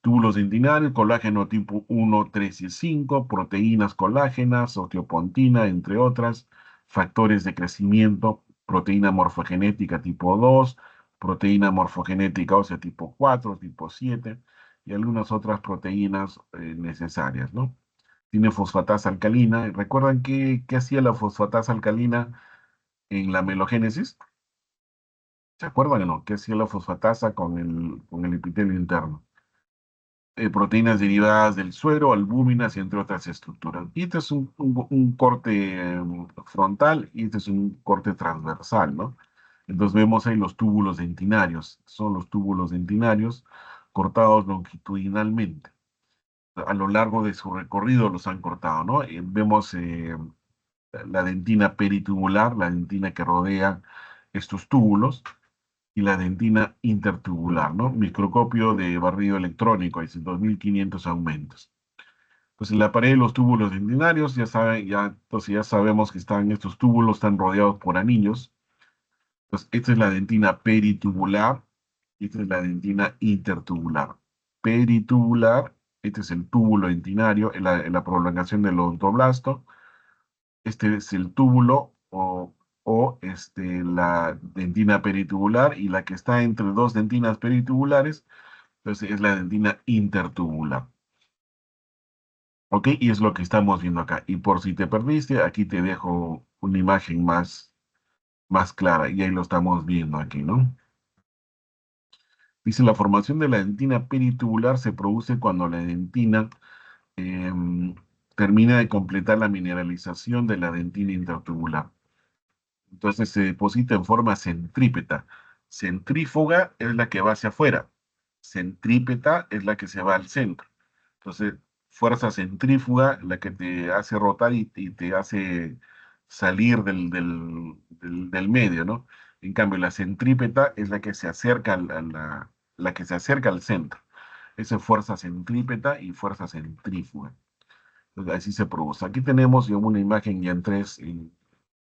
Túbulos dentinarios, colágeno tipo 1, 3 y 5, proteínas colágenas, osteopontina, entre otras, factores de crecimiento, proteína morfogenética tipo 2, proteína morfogenética ósea tipo 4, tipo 7 y algunas otras proteínas necesarias, ¿no? Tiene fosfatasa alcalina. ¿Recuerdan qué hacía la fosfatasa alcalina en la melogénesis? ¿Se acuerdan o no? ¿Qué hacía la fosfatasa con el epitelio interno? Proteínas derivadas del suero, albúminas y entre otras estructuras. Y este es un corte frontal y este es un corte transversal, ¿no? Entonces vemos ahí los túbulos dentinarios. Son los túbulos dentinarios cortados longitudinalmente. A lo largo de su recorrido los han cortado, ¿no? Vemos la dentina peritubular, la dentina que rodea estos túbulos y la dentina intertubular, ¿no? Microscopio de barrido electrónico, hay 2.500 aumentos. Pues en la pared de los túbulos dentinarios, ya saben, entonces ya sabemos que estos túbulos están rodeados por anillos. Pues esta es la dentina peritubular y esta es la dentina intertubular. Peritubular, este es el túbulo dentinario, en la prolongación del odontoblasto. Este es el túbulo la dentina peritubular y la que está entre dos dentinas peritubulares, pues es la dentina intertubular. ¿Ok? Y es lo que estamos viendo acá. Y por si te perdiste, aquí te dejo una imagen más clara y ahí lo estamos viendo aquí, ¿no? Dice, la formación de la dentina peritubular se produce cuando la dentina em, termina de completar la mineralización de la dentina intertubular. Entonces se deposita en forma centrípeta. Centrífuga es la que va hacia afuera. Centrípeta es la que se va al centro. Entonces, fuerza centrífuga, la que te hace rotar y te hace salir del medio, ¿no? En cambio, la centrípeta es la que se acerca la que se acerca al centro. Esa es fuerza centrípeta y fuerza centrífuga. Entonces, así se produce. Aquí tenemos ya una imagen ya en tres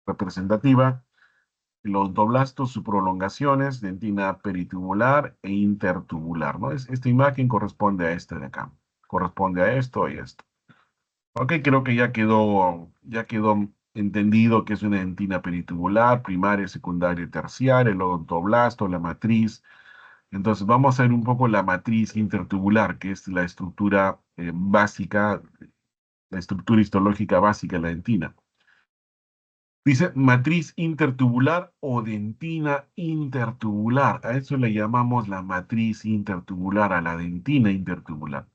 representativa. El odontoblasto, sus prolongaciones, dentina peritubular e intertubular, ¿no? Esta imagen corresponde a esta de acá. Corresponde a esto y esto. Ok, creo que ya quedó entendido que es una dentina peritubular, primaria, secundaria y terciaria, el odontoblasto, la matriz. Entonces, vamos a ver un poco la matriz intertubular, que es la estructura básica, la estructura histológica básica de la dentina. Dice matriz intertubular o dentina intertubular. A eso le llamamos la matriz intertubular, a la dentina intertubular.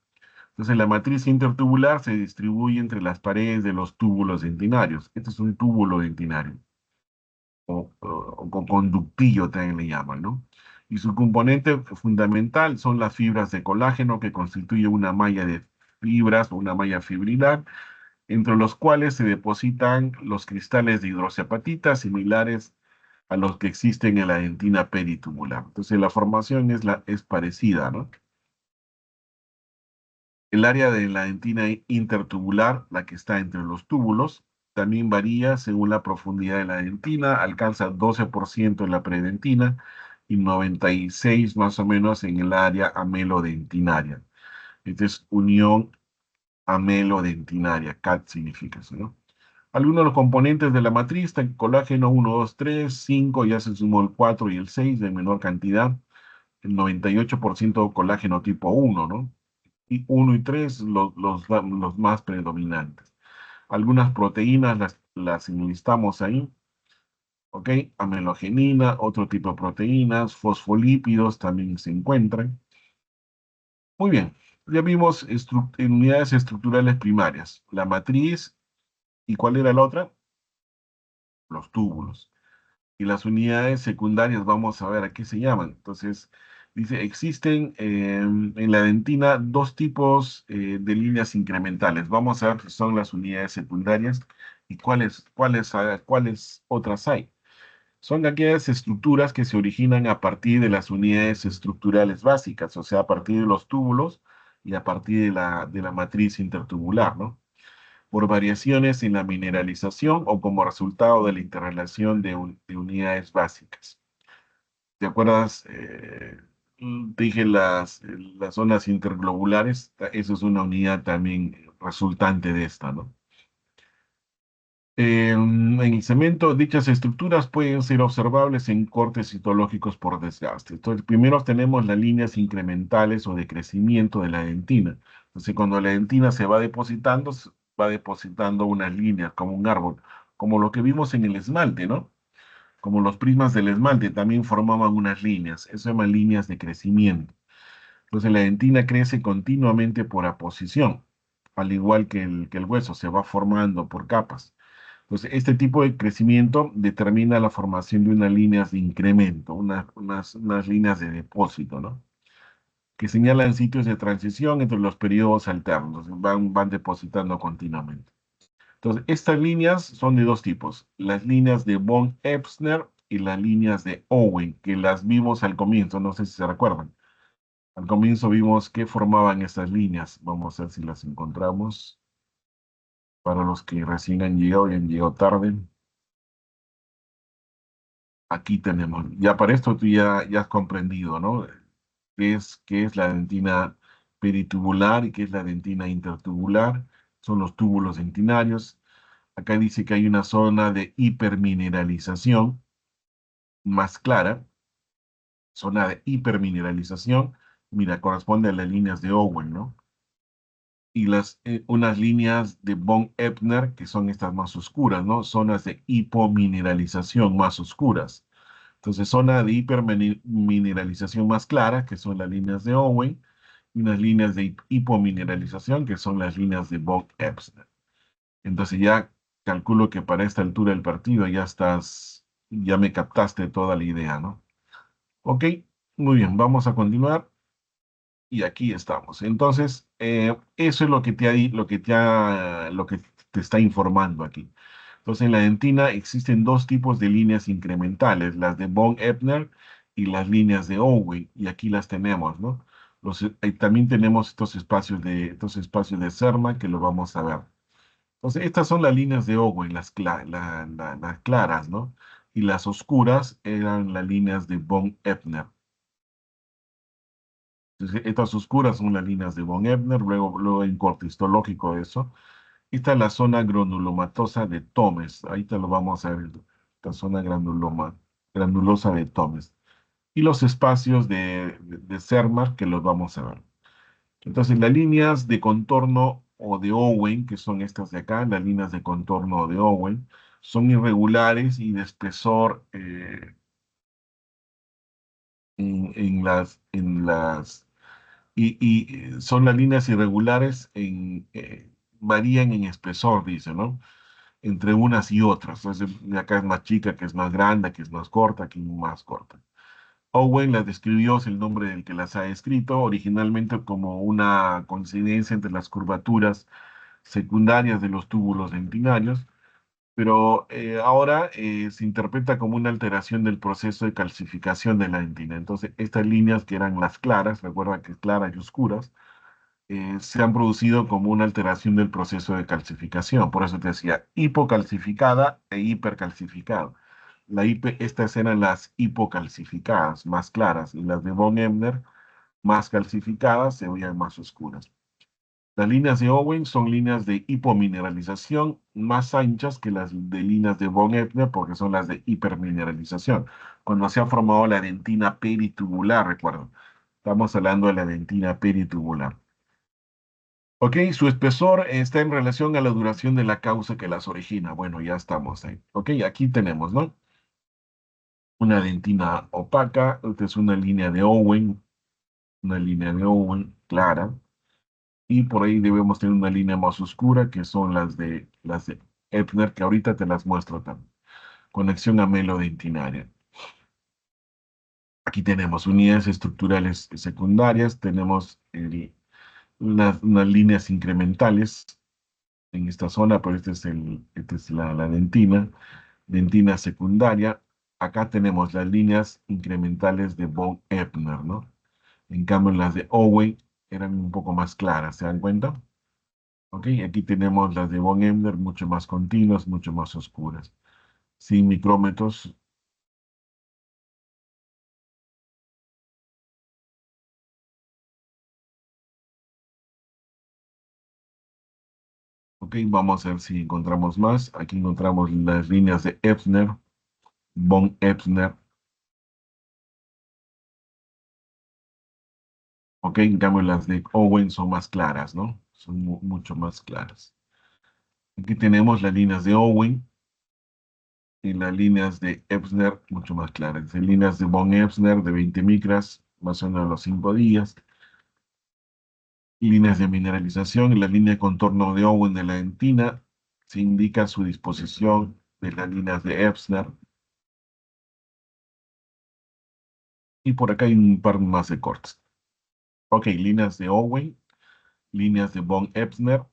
Entonces, la matriz intertubular se distribuye entre las paredes de los túbulos dentinarios. Este es un túbulo dentinario o conductillo también le llaman, ¿no? Y su componente fundamental son las fibras de colágeno que constituye una malla de fibras o una malla fibrilar entre los cuales se depositan los cristales de hidroxiapatita similares a los que existen en la dentina peritubular. Entonces la formación es parecida, ¿no? El área de la dentina intertubular, la que está entre los túbulos, también varía según la profundidad de la dentina, alcanza 12% en la predentina y 96 más o menos en el área amelodentinaria. Esta es unión amelodentinaria, CAT significa eso, ¿no? Algunos de los componentes de la matriz, el colágeno 1, 2, 3, 5, ya se sumó el 4 y el 6 de menor cantidad, el 98% colágeno tipo 1, ¿no? Y 1 y 3 los más predominantes. Algunas proteínas, las las enlistamos ahí, ¿ok? Amelogenina, otro tipo de proteínas, fosfolípidos también se encuentran. Muy bien, ya vimos unidades estructurales primarias, la matriz, ¿y cuál era la otra? Los túbulos. Y las unidades secundarias, vamos a ver a qué se llaman. Entonces, dice, existen en la dentina dos tipos de líneas incrementales. Vamos a ver qué son las unidades secundarias y cuáles otras hay. Son aquellas estructuras que se originan a partir de las unidades estructurales básicas, o sea, a partir de los túbulos y a partir de la matriz intertubular, ¿no? Por variaciones en la mineralización o como resultado de la interrelación de unidades básicas. ¿Te acuerdas? Te dije las zonas interglobulares, eso es una unidad también resultante de esta, ¿no? En el cemento, dichas estructuras pueden ser observables en cortes citológicos por desgaste. Entonces, primero tenemos las líneas incrementales o de crecimiento de la dentina. Entonces, cuando la dentina se va depositando, va depositando unas líneas como un árbol, como lo que vimos en el esmalte, ¿no? Como los prismas del esmalte también formaban unas líneas. Eso se llaman líneas de crecimiento. Entonces, la dentina crece continuamente por aposición, al igual que el hueso, se va formando por capas. Entonces, este tipo de crecimiento determina la formación de unas líneas de incremento, unas líneas de depósito, ¿no? Que señalan sitios de transición entre los periodos alternos, van depositando continuamente. Entonces, estas líneas son de dos tipos, las líneas de von Ebner y las líneas de Owen, que las vimos al comienzo, no sé si se recuerdan. Al comienzo vimos qué formaban estas líneas. Vamos a ver si las encontramos. Para los que recién han llegado y han llegado tarde. Aquí tenemos, ya para esto tú ya has comprendido, ¿no? Qué es la dentina peritubular y qué es la dentina intertubular? Son los túbulos dentinarios. Acá dice que hay una zona de hipermineralización más clara, zona de hipermineralización, mira, corresponde a las líneas de Owen, ¿no? Y unas líneas de von Ebner, que son estas más oscuras, ¿no? Zonas de hipomineralización más oscuras. Entonces, zona de hipermineralización más clara, que son las líneas de Owen, y unas líneas de hipomineralización, que son las líneas de von Ebner. Entonces, ya calculo que para esta altura del partido ya me captaste toda la idea, ¿no? Ok, muy bien, vamos a continuar. Y aquí estamos. Entonces, eso es lo que lo que te está informando aquí. Entonces, en la dentina existen dos tipos de líneas incrementales, las de von Ebner y las líneas de Owen, y aquí las tenemos, ¿no? También tenemos estos espacios de Serma que lo vamos a ver. Entonces, estas son las líneas de Owen, las claras, ¿no? Y las oscuras eran las líneas de von Ebner. Entonces, estas oscuras son las líneas de von Ebner, luego en corte histológico eso. Esta es la zona granulomatosa de Tomes. Ahí te lo vamos a ver, esta zona granulosa de Tomes. Y los espacios de Sermar que los vamos a ver. Entonces, las líneas de contorno o de Owen, que son estas de acá, las líneas de contorno de Owen, son irregulares y de espesor en las son las líneas irregulares varían en espesor, dice, ¿no? Entre unas y otras. Entonces, de acá es más chica, que es más grande, que es más corta, que es más corta. Owen las describió, es el nombre del que las ha escrito, originalmente como una coincidencia entre las curvaturas secundarias de los túbulos dentinarios, pero ahora se interpreta como una alteración del proceso de calcificación de la dentina. Entonces, estas líneas que eran las claras, recuerda que claras y oscuras, se han producido como una alteración del proceso de calcificación. Por eso te decía hipocalcificada e hipercalcificada. Estas eran las hipocalcificadas, más claras, y las de von Ebner, más calcificadas, se veían más oscuras. Las líneas de Owen son líneas de hipomineralización más anchas que las de líneas de von Ebner porque son las de hipermineralización. Cuando se ha formado la dentina peritubular, recuerdo. Estamos hablando de la dentina peritubular. Ok, su espesor está en relación a la duración de la causa que las origina. Bueno, ya estamos ahí. Ok, aquí tenemos, ¿no? Una dentina opaca, esta es una línea de Owen clara, y por ahí debemos tener una línea más oscura, que son las de Ebner, que ahorita te las muestro también. Conexión amelodentinaria. Aquí tenemos unidades estructurales secundarias, tenemos unas líneas incrementales en esta zona, pero esta es la dentina secundaria. Acá tenemos las líneas incrementales de von Ebner, ¿no? En cambio, las de Owen eran un poco más claras, ¿se dan cuenta? Ok, aquí tenemos las de von Ebner mucho más continuas, mucho más oscuras. Sin micrómetros, ok, vamos a ver si encontramos más. Aquí encontramos las líneas de Ebner, von Ebner, ok, en cambio las de Owen son más claras, ¿no? Son mucho más claras. Aquí tenemos las líneas de Owen y las líneas de Ebner mucho más claras. Las líneas de von Ebner de 20 micras, más o menos a los 5 días. Líneas de mineralización. En la línea de contorno de Owen de la dentina se indica su disposición de las líneas de Ebner. Y por acá hay un par más de cortes. Ok, líneas de Owen, líneas de von Ebner.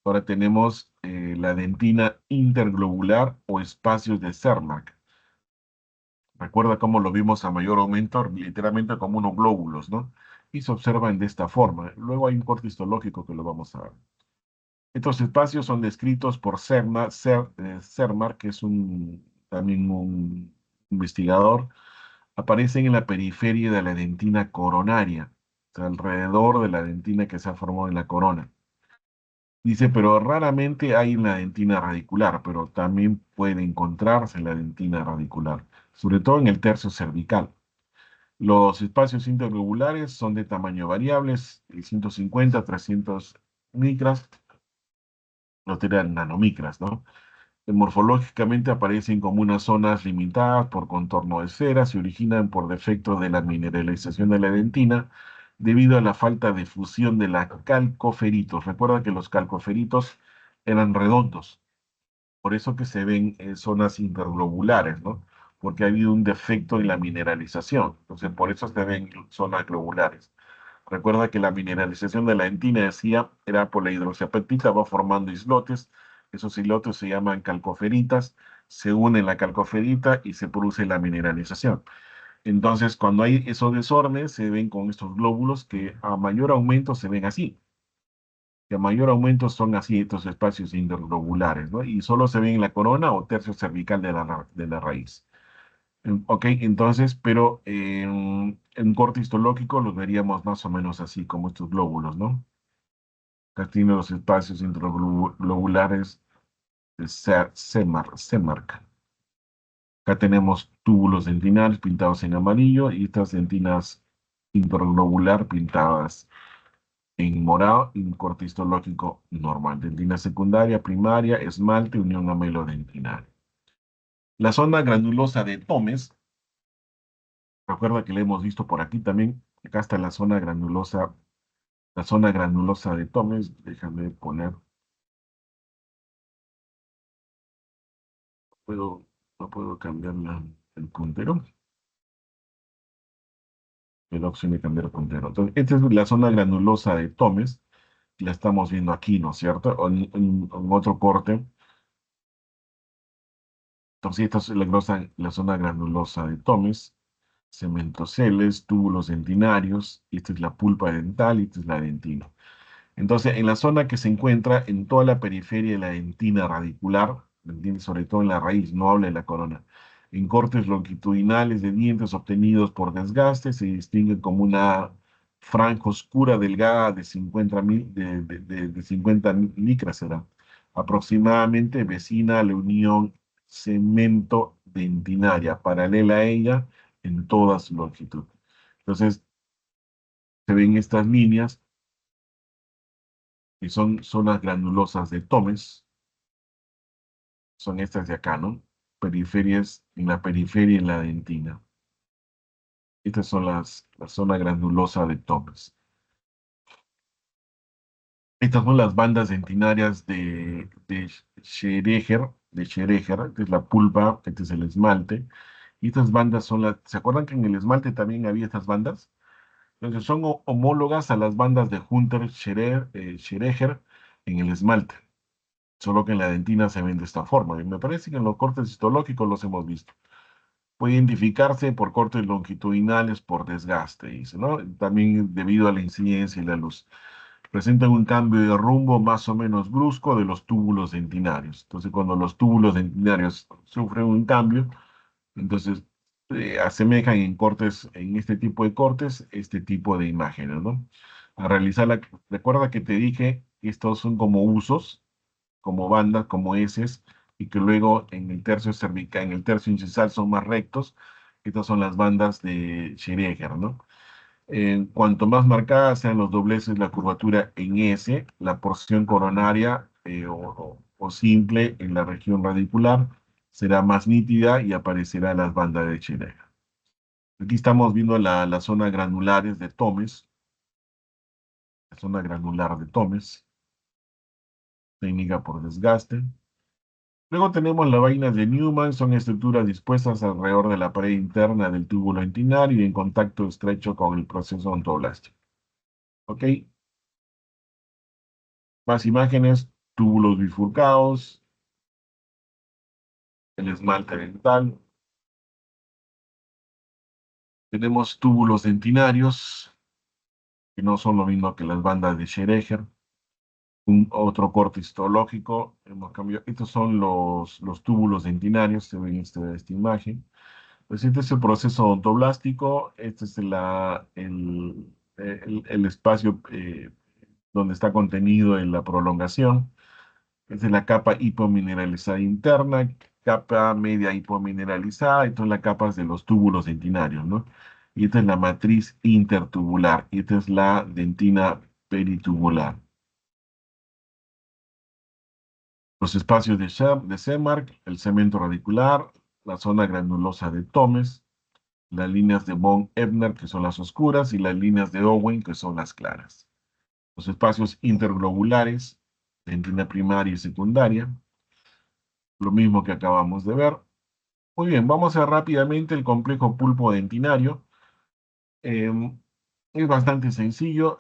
Ahora tenemos la dentina interglobular o espacios de Cermak. Recuerda cómo lo vimos a mayor aumento, literalmente como unos glóbulos, ¿no? Y se observan de esta forma. Luego hay un corte histológico que lo vamos a ver. Estos espacios son descritos por Cermak, que es también un investigador. Aparecen en la periferia de la dentina coronaria, o sea, alrededor de la dentina que se ha formado en la corona. Dice, pero raramente hay en la dentina radicular, pero también puede encontrarse en la dentina radicular, sobre todo en el tercio cervical. Los espacios interregulares son de tamaño variables, 150 a 300 micras, no tienen nanomicras, ¿no? Morfológicamente aparecen como unas zonas limitadas por contorno de esferas, se originan por defecto de la mineralización de la dentina debido a la falta de fusión de la calcoferitos. Recuerda que los calcoferitos eran redondos, por eso que se ven zonas interglobulares, ¿no? Porque ha habido un defecto en la mineralización, entonces por eso se ven zonas globulares. Recuerda que la mineralización de la dentina, decía, era por la hidroxiapatita, va formando islotes. Esos islotes se llaman calcoferitas, se unen la calcoferita y se produce la mineralización. Entonces, cuando hay esos desórdenes, se ven con estos glóbulos que a mayor aumento se ven así. Que a mayor aumento son así estos espacios interglobulares, ¿no? Y solo se ven en la corona o tercio cervical de la raíz. Ok, entonces, pero en corte histológico los veríamos más o menos así, como estos glóbulos, ¿no? Acá tiene los espacios interglobulares de Semark. Acá tenemos túbulos dentinales pintados en amarillo y estas dentinas interglobular pintadas en morado y un corte histológico normal. Dentina secundaria, primaria, esmalte, unión amelodentinaria. La zona granulosa de Tomes, recuerda que la hemos visto por aquí también. Acá está la zona granulosa de Tomes. Déjame poner, puedo, no puedo cambiar el puntero. Me da opción de cambiar el puntero. Entonces, esta es la zona granulosa de Tomes. La estamos viendo aquí, ¿no es cierto? O en otro corte. Entonces, esta es la zona granulosa de Tomes. Cementoceles, túbulos dentinarios. Esta es la pulpa dental y esta es la dentina. Entonces, en la zona que se encuentra en toda la periferia de la dentina radicular, ¿me entiendes? Sobre todo en la raíz, no habla de la corona. En cortes longitudinales de dientes obtenidos por desgaste, se distinguen como una franja oscura delgada de 50, de 50 licras, será aproximadamente vecina a la unión cemento-dentinaria, paralela a ella en toda su longitud. Entonces, se ven estas líneas y son zonas granulosas de Tomes, son estas de acá, ¿no? Periferias, en la periferia y en la dentina. Estas son la zona granulosa de Tomes. Estas son las bandas dentinarias de Schereger, esta es la pulpa, este es el esmalte. Y estas bandas son las, ¿se acuerdan que en el esmalte también había estas bandas? Entonces son homólogas a las bandas de Schereger en el esmalte, solo que en la dentina se ven de esta forma. Y me parece que en los cortes histológicos los hemos visto. Puede identificarse por cortes longitudinales por desgaste, dice, ¿no? También debido a la incidencia y la luz. Presentan un cambio de rumbo más o menos brusco de los túbulos dentinarios. Entonces, cuando los túbulos dentinarios sufren un cambio, entonces asemejan en cortes, en este tipo de cortes, este tipo de imágenes, ¿no? A realizar recuerda que te dije que estos son como usos, como bandas, como heces, y que luego en el tercio cervical, en el tercio incisal son más rectos. Estas son las bandas de Schereger, ¿no? Cuanto más marcadas sean los dobleces, la curvatura en S, la porción coronaria o simple en la región radicular será más nítida y aparecerá las bandas de Scherer. Aquí estamos viendo la zona granulares de Tomes, la zona granular de Tomes, técnica por desgaste. Luego tenemos las vainas de Newman, son estructuras dispuestas alrededor de la pared interna del túbulo intinario y en contacto estrecho con el proceso ontoblástico. ¿Ok? Más imágenes, túbulos bifurcados, el esmalte dental. Tenemos túbulos dentinarios, que no son lo mismo que las bandas de Scherer. Otro corte histológico, hemos cambiado. Estos son los túbulos dentinarios, se ven en esta imagen. Pues este es el proceso odontoblástico, este es el espacio donde está contenido en la prolongación. Esta es la capa hipomineralizada interna, capa media hipomineralizada, y son las capas de los túbulos dentinarios, ¿no? Y esta es la matriz intertubular, y esta es la dentina peritubular. Los espacios de Semark, el cemento radicular, la zona granulosa de Tomes, las líneas de von Ebner, que son las oscuras, y las líneas de Owen, que son las claras. Los espacios interglobulares, dentina primaria y secundaria, lo mismo que acabamos de ver. Muy bien, vamos a ver rápidamente el complejo pulpo dentinario. Em, es bastante sencillo.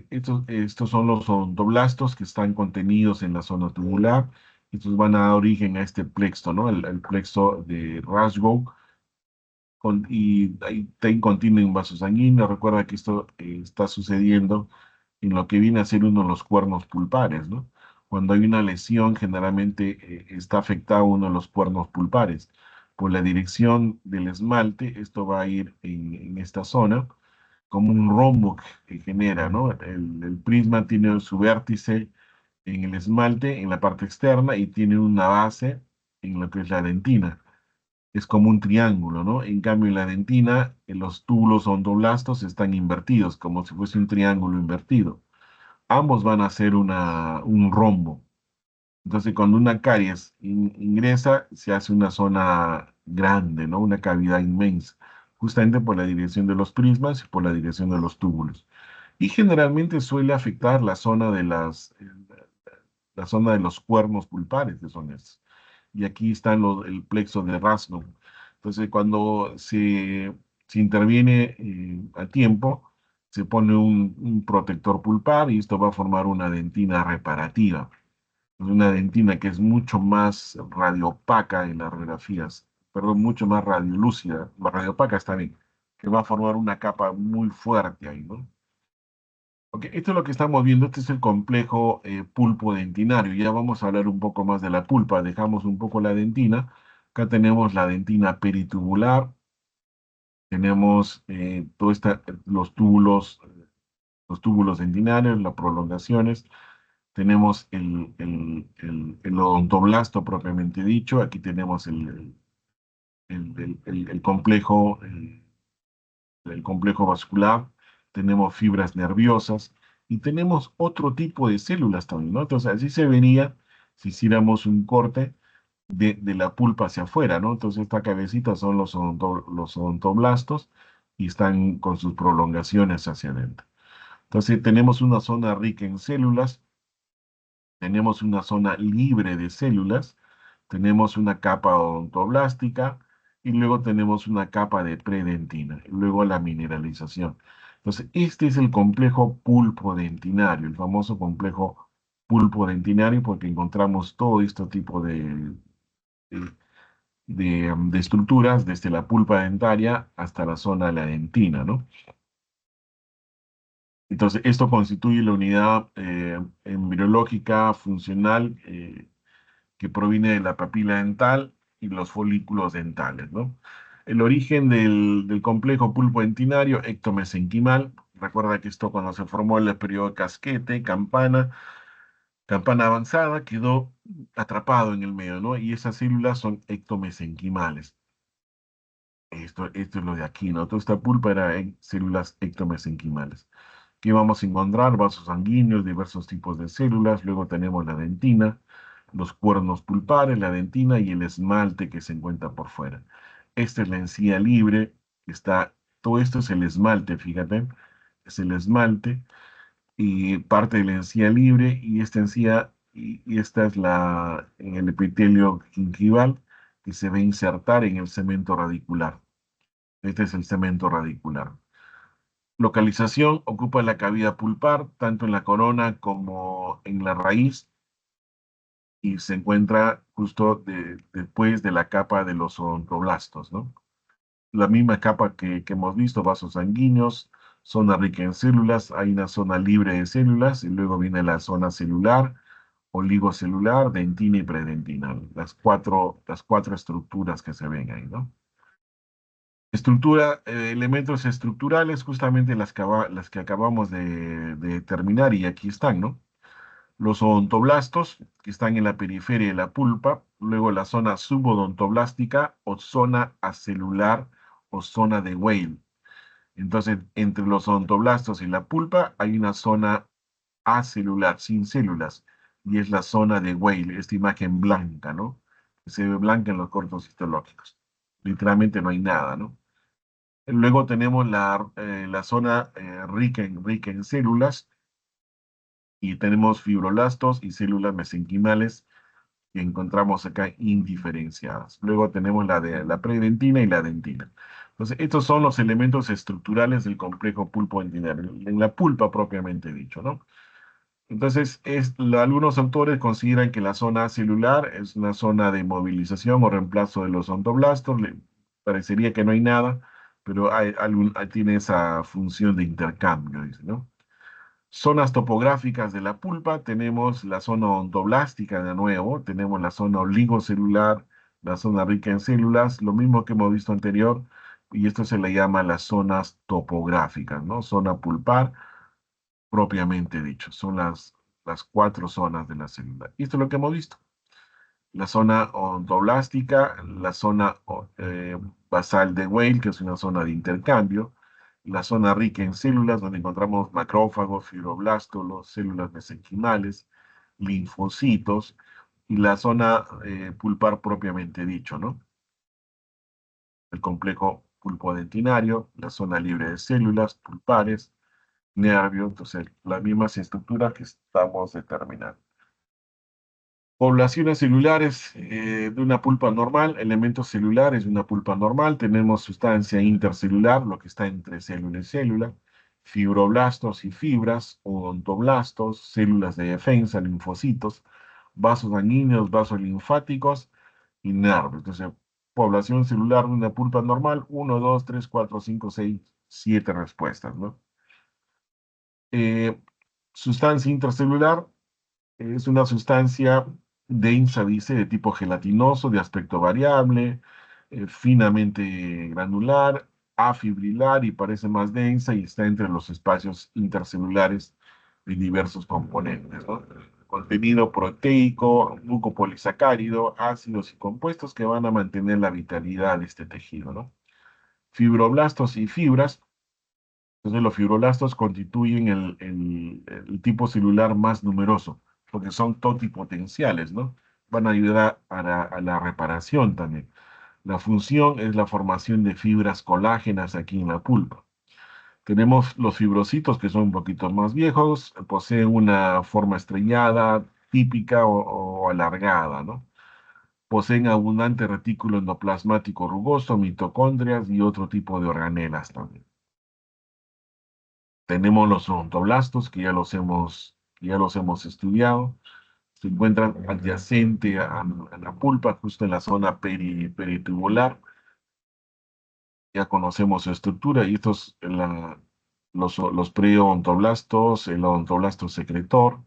Estos son los odontoblastos que están contenidos en la zona tubular. Estos van a dar origen a este plexo, ¿no? El plexo de Rasgow. Y ahí ten contiene un vaso sanguíneo. Recuerda que esto está sucediendo en lo que viene a ser uno de los cuernos pulpares, ¿no? Cuando hay una lesión, generalmente está afectado uno de los cuernos pulpares. Por la dirección del esmalte, esto va a ir en esta zona como un rombo que genera, ¿no? El prisma tiene su vértice en el esmalte, en la parte externa, y tiene una base en lo que es la dentina. Es como un triángulo, ¿no? En cambio, en la dentina, los túbulos odontoblastos están invertidos, como si fuese un triángulo invertido. Ambos van a ser un rombo. Entonces, cuando una caries ingresa, se hace una zona grande, ¿no? Una cavidad inmensa, justamente por la dirección de los prismas y por la dirección de los túbulos. Y generalmente suele afectar la zona de los cuernos pulpares, que son estos. Y aquí está el plexo de Rasnow. Entonces, cuando se interviene a tiempo, se pone un protector pulpar y esto va a formar una dentina reparativa. Una dentina que es mucho más radiopaca en las radiografías, perdón, mucho más radiolúcida, radiopaca está bien, que va a formar una capa muy fuerte ahí, ¿no? Ok, esto es lo que estamos viendo, este es el complejo pulpo dentinario. Ya vamos a hablar un poco más de la pulpa, dejamos un poco la dentina. Acá tenemos la dentina peritubular, tenemos los túbulos dentinarios, las prolongaciones, tenemos el odontoblasto propiamente dicho, aquí tenemos el complejo, el complejo vascular, tenemos fibras nerviosas. y tenemos otro tipo de células también, ¿no? Entonces, así se vería si hiciéramos un corte de la pulpa hacia afuera, ¿no? Entonces, esta cabecita son los odontoblastos y están con sus prolongaciones hacia adentro. Entonces, tenemos una zona rica en células, tenemos una zona libre de células, tenemos una capa odontoblástica y luego tenemos una capa de predentina, y luego la mineralización. Entonces, este es el complejo pulpo-dentinario, el famoso complejo pulpo-dentinario, porque encontramos todo este tipo de, de estructuras, desde la pulpa dentaria hasta la zona de la dentina, ¿no? Entonces, esto constituye la unidad embriológica funcional que proviene de la papila dental y los folículos dentales, ¿no? El origen del complejo pulpo dentinario ectomesenquimal, recuerda que esto cuando se formó el periodo casquete, campana avanzada, quedó atrapado en el medio, ¿no? Y esas células son ectomesenquimales. Esto es lo de aquí, ¿no? Toda esta pulpa era en células ectomesenquimales. Aquí vamos a encontrar vasos sanguíneos, diversos tipos de células, luego tenemos la dentina, los cuernos pulpares, la dentina y el esmalte que se encuentra por fuera. Esta es la encía libre, todo esto es el esmalte, fíjate, es el esmalte y parte de la encía libre y esta encía y esta es en el epitelio gingival que se va a insertar en el cemento radicular. Este es el cemento radicular. Localización, ocupa la cavidad pulpar, tanto en la corona como en la raíz, y se encuentra justo después de la capa de los odontoblastos, ¿no? La misma capa que hemos visto, vasos sanguíneos, zona rica en células, hay una zona libre de células, y luego viene la zona celular, oligocelular, dentina y predentina, las cuatro estructuras que se ven ahí, ¿no? Elementos estructurales, justamente las que acabamos de determinar y aquí están, ¿no? Los odontoblastos, que están en la periferia de la pulpa, luego la zona subodontoblástica o zona acelular o zona de Weil. Entonces, entre los odontoblastos y la pulpa hay una zona acelular, sin células, y es la zona de Weil, esta imagen blanca, ¿no? Que se ve blanca en los cortos histológicos. Literalmente no hay nada, ¿no? Luego tenemos la zona rica en células y tenemos fibroblastos y células mesenquimales que encontramos acá indiferenciadas. Luego tenemos la de la predentina y la dentina. Entonces, estos son los elementos estructurales del complejo pulpo-dentinario, en la pulpa propiamente dicho, ¿no? Entonces, algunos autores consideran que la zona celular es una zona de movilización o reemplazo de los odontoblastos. Parecería que no hay nada, pero tiene esa función de intercambio, dice, ¿no? Zonas topográficas de la pulpa, tenemos la zona ontoblástica de nuevo, tenemos la zona oligocelular, la zona rica en células, lo mismo que hemos visto anterior, y esto se le llama las zonas topográficas, ¿no? Zona pulpar, propiamente dicho, son las cuatro zonas de la célula. Y esto es lo que hemos visto. La zona ontoblástica, la zona basal de Weil, que es una zona de intercambio, la zona rica en células, donde encontramos macrófagos, fibroblastos, células mesenquimales, linfocitos, y la zona pulpar propiamente dicho, ¿no? El complejo pulpodentinario, la zona libre de células pulpares, nervio, entonces las mismas estructuras que estamos determinando. Poblaciones celulares de una pulpa normal, elementos celulares de una pulpa normal, tenemos sustancia intercelular, lo que está entre célula y célula, fibroblastos y fibras, odontoblastos, células de defensa, linfocitos, vasos sanguíneos, vasos linfáticos y nervios. Entonces, población celular de una pulpa normal, uno, 2, 3, 4, 5, 6, 7 respuestas, ¿no? Eh, Sustancia intracelular. Es una sustancia densa, dice, de tipo gelatinoso, de aspecto variable, finamente granular, afibrilar y parece más densa y está entre los espacios intercelulares de diversos componentes, ¿no? Contenido proteico, mucopolisacárido, ácidos y compuestos que van a mantener la vitalidad de este tejido, ¿no? Fibroblastos y fibras. Entonces los fibroblastos constituyen el tipo celular más numeroso, porque son totipotenciales, ¿no? Van a ayudar a la reparación también. La función es la formación de fibras colágenas aquí en la pulpa. Tenemos los fibrocitos que son un poquito más viejos, poseen una forma estrellada, típica o alargada, ¿no? Poseen abundante retículo endoplasmático rugoso, mitocondrias y otro tipo de organelas también. Tenemos los odontoblastos, que ya los hemos estudiado. Se encuentran adyacente a la pulpa, justo en la zona peritubular. Ya conocemos su estructura y estos, los preodontoblastos, el odontoblasto secretor,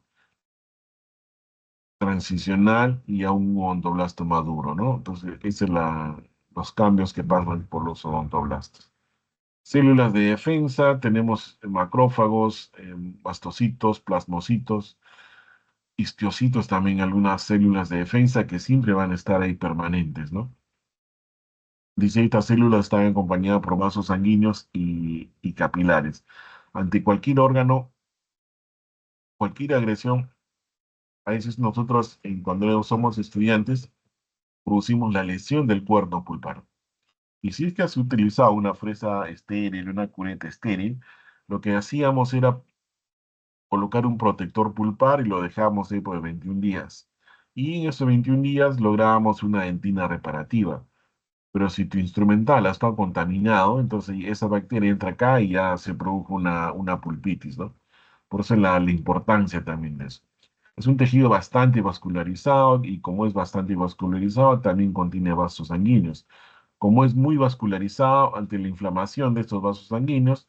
transicional y a un odontoblasto maduro, ¿no? Entonces, esos son los cambios que pasan por los odontoblastos. Células de defensa, tenemos macrófagos, mastocitos, plasmocitos, histiocitos también, algunas células de defensa que siempre van a estar ahí permanentes, ¿no? Dice, estas células están acompañadas por vasos sanguíneos y capilares. Ante cualquier órgano, cualquier agresión, a veces nosotros, cuando somos estudiantes, producimos la lesión del cuerno pulpar. Y si es que has utilizado una fresa estéril, una cuneta estéril, lo que hacíamos era colocar un protector pulpar y lo dejábamos ahí por 21 días. Y en esos 21 días lográbamos una dentina reparativa. Pero si tu instrumental ha estado contaminado, entonces esa bacteria entra acá y ya se produjo una pulpitis, ¿no? Por eso la importancia también de eso. Es un tejido bastante vascularizado y como es bastante vascularizado, también contiene vasos sanguíneos. Como es muy vascularizado ante la inflamación de estos vasos sanguíneos,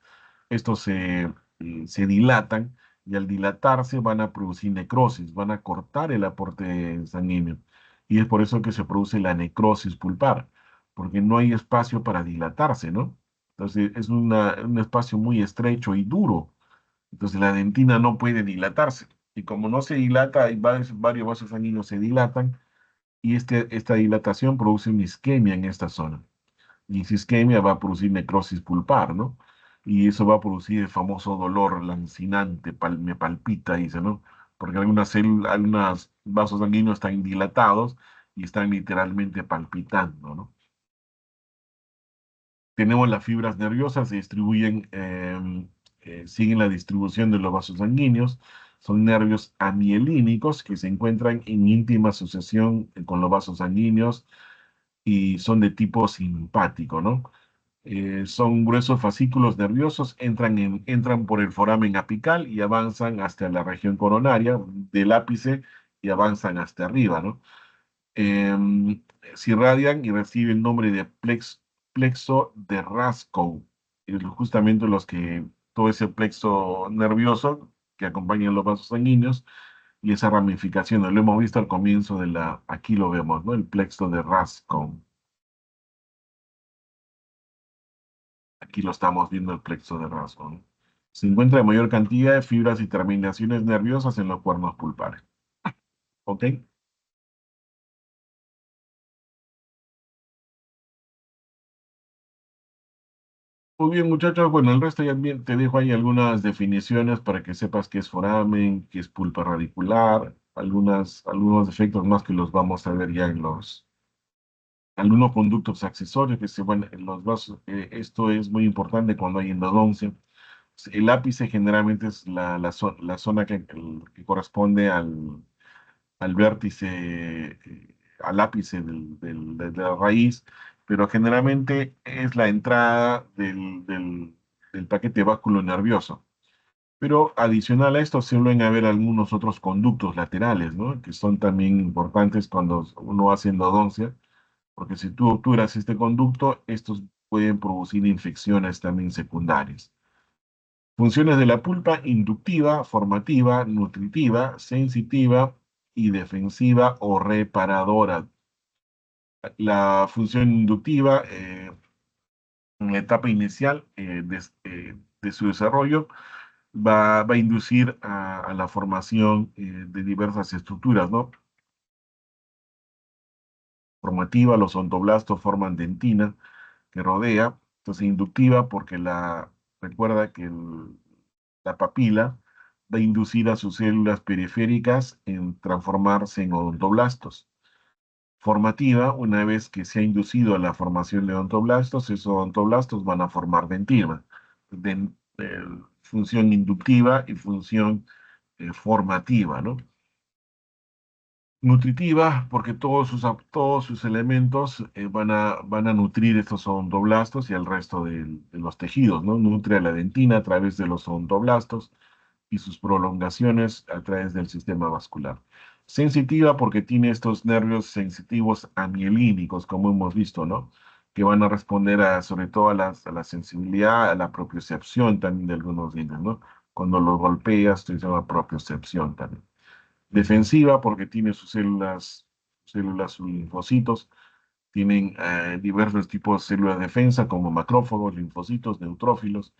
estos se dilatan y al dilatarse van a producir necrosis, van a cortar el aporte sanguíneo. Y es por eso que se produce la necrosis pulpar, porque no hay espacio para dilatarse, ¿no? Entonces es un espacio muy estrecho y duro. Entonces la dentina no puede dilatarse. Y como no se dilata, hay varios vasos sanguíneos se dilatan y esta dilatación produce una isquemia en esta zona. Y esa isquemia va a producir necrosis pulpar, ¿no? Y eso va a producir el famoso dolor lancinante, me palpita, dice, ¿no? Porque algunos vasos sanguíneos están dilatados y están literalmente palpitando, ¿no? Tenemos las fibras nerviosas, se distribuyen, siguen la distribución de los vasos sanguíneos. Son nervios amielínicos que se encuentran en íntima asociación con los vasos sanguíneos y son de tipo simpático, ¿no? Son gruesos fascículos nerviosos, entran por el foramen apical y avanzan hasta la región coronaria del ápice y avanzan hasta arriba, ¿no? Se irradian y reciben el nombre de plexo de Raskow. Y justamente todo ese plexo nervioso que acompaña los vasos sanguíneos y esa ramificación, lo hemos visto al comienzo aquí lo vemos, ¿no? El plexo de Raskow. Aquí lo estamos viendo el plexo de Raskow, ¿no? Se encuentra en mayor cantidad de fibras y terminaciones nerviosas en los cuernos pulpares. ¿Ok? Muy bien, muchachos. Bueno, el resto ya bien, te dejo ahí algunas definiciones para que sepas qué es foramen, qué es pulpa radicular, algunos efectos más que los vamos a ver ya algunos conductos accesorios que se van en los vasos. Esto es muy importante cuando hay endodoncia. El ápice generalmente es la zona que corresponde al vértice, al ápice de la raíz, pero generalmente es la entrada del paquete nervioso. Pero adicional a esto, suelen haber algunos otros conductos laterales, ¿no? Que son también importantes cuando uno hace endodoncia, porque si tú obturas este conducto, estos pueden producir infecciones también secundarias. Funciones de la pulpa: inductiva, formativa, nutritiva, sensitiva y defensiva o reparadora. La función inductiva, en la etapa inicial de su desarrollo, va a inducir a la formación de diversas estructuras, ¿no? Formativa, los odontoblastos forman dentina que rodea, entonces inductiva porque Recuerda que la papila va a inducir a sus células periféricas en transformarse en odontoblastos. Formativa, una vez que se ha inducido a la formación de odontoblastos, esos odontoblastos van a formar dentina. Función inductiva y función formativa, ¿no? Nutritiva, porque todos sus elementos van a nutrir estos odontoblastos y al resto de los tejidos, ¿no? Nutre a la dentina a través de los odontoblastos y sus prolongaciones a través del sistema vascular. Sensitiva porque tiene estos nervios sensitivos amielínicos, como hemos visto, ¿no? Que van a responder sobre todo a la sensibilidad, a la propiocepción también de algunos dientes, ¿no? Cuando los golpeas, esto se llama propiocepción también. Defensiva porque tiene sus linfocitos, tienen diversos tipos de células de defensa como macrófagos, linfocitos, neutrófilos,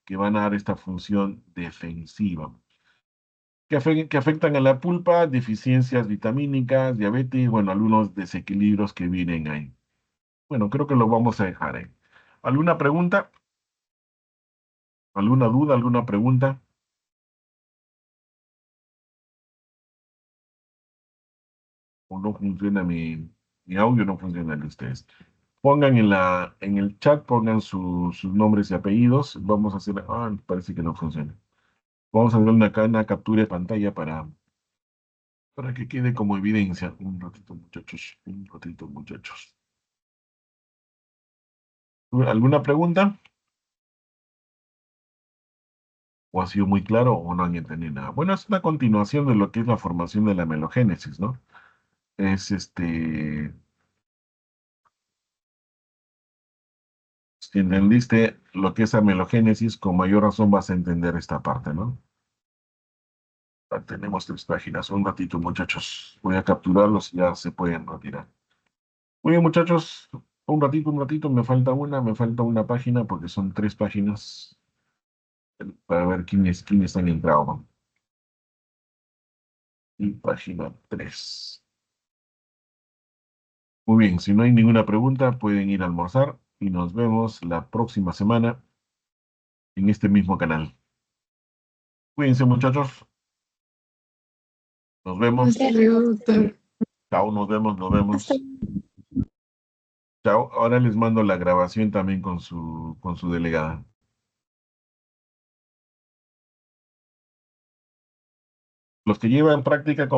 que van a dar esta función defensiva. Que afectan a la pulpa, deficiencias vitamínicas, diabetes, bueno, algunos desequilibrios que vienen ahí. Bueno, creo que lo vamos a dejar ahí. ¿Alguna pregunta? ¿Alguna duda? ¿Alguna pregunta? ¿O no funciona mi audio? No funciona el de ustedes. Pongan en el chat, pongan sus nombres y apellidos. Vamos a hacer, parece que no funciona. Vamos a hacer una captura de pantalla para que quede como evidencia. Un ratito, muchachos. Un ratito, muchachos. ¿Alguna pregunta? ¿O ha sido muy claro o no han entendido nada? Bueno, es una continuación de lo que es la formación de la melogénesis, ¿no? Es si entendiste lo que es amelogénesis, con mayor razón vas a entender esta parte, ¿no? Tenemos 3 páginas. Un ratito, muchachos. Voy a capturarlos y ya se pueden retirar. Muy bien, muchachos. Un ratito. Me falta una página porque son 3 páginas para ver quiénes han entrado, ¿no? Y página 3. Muy bien, si no hay ninguna pregunta, pueden ir a almorzar y nos vemos la próxima semana en este mismo canal. Cuídense, muchachos. Nos Hasta vemos. luego, doctor. Chao, nos vemos, nos Hasta vemos. Chao. Ahora les mando la grabación también con su delegada. Los que llevan práctica con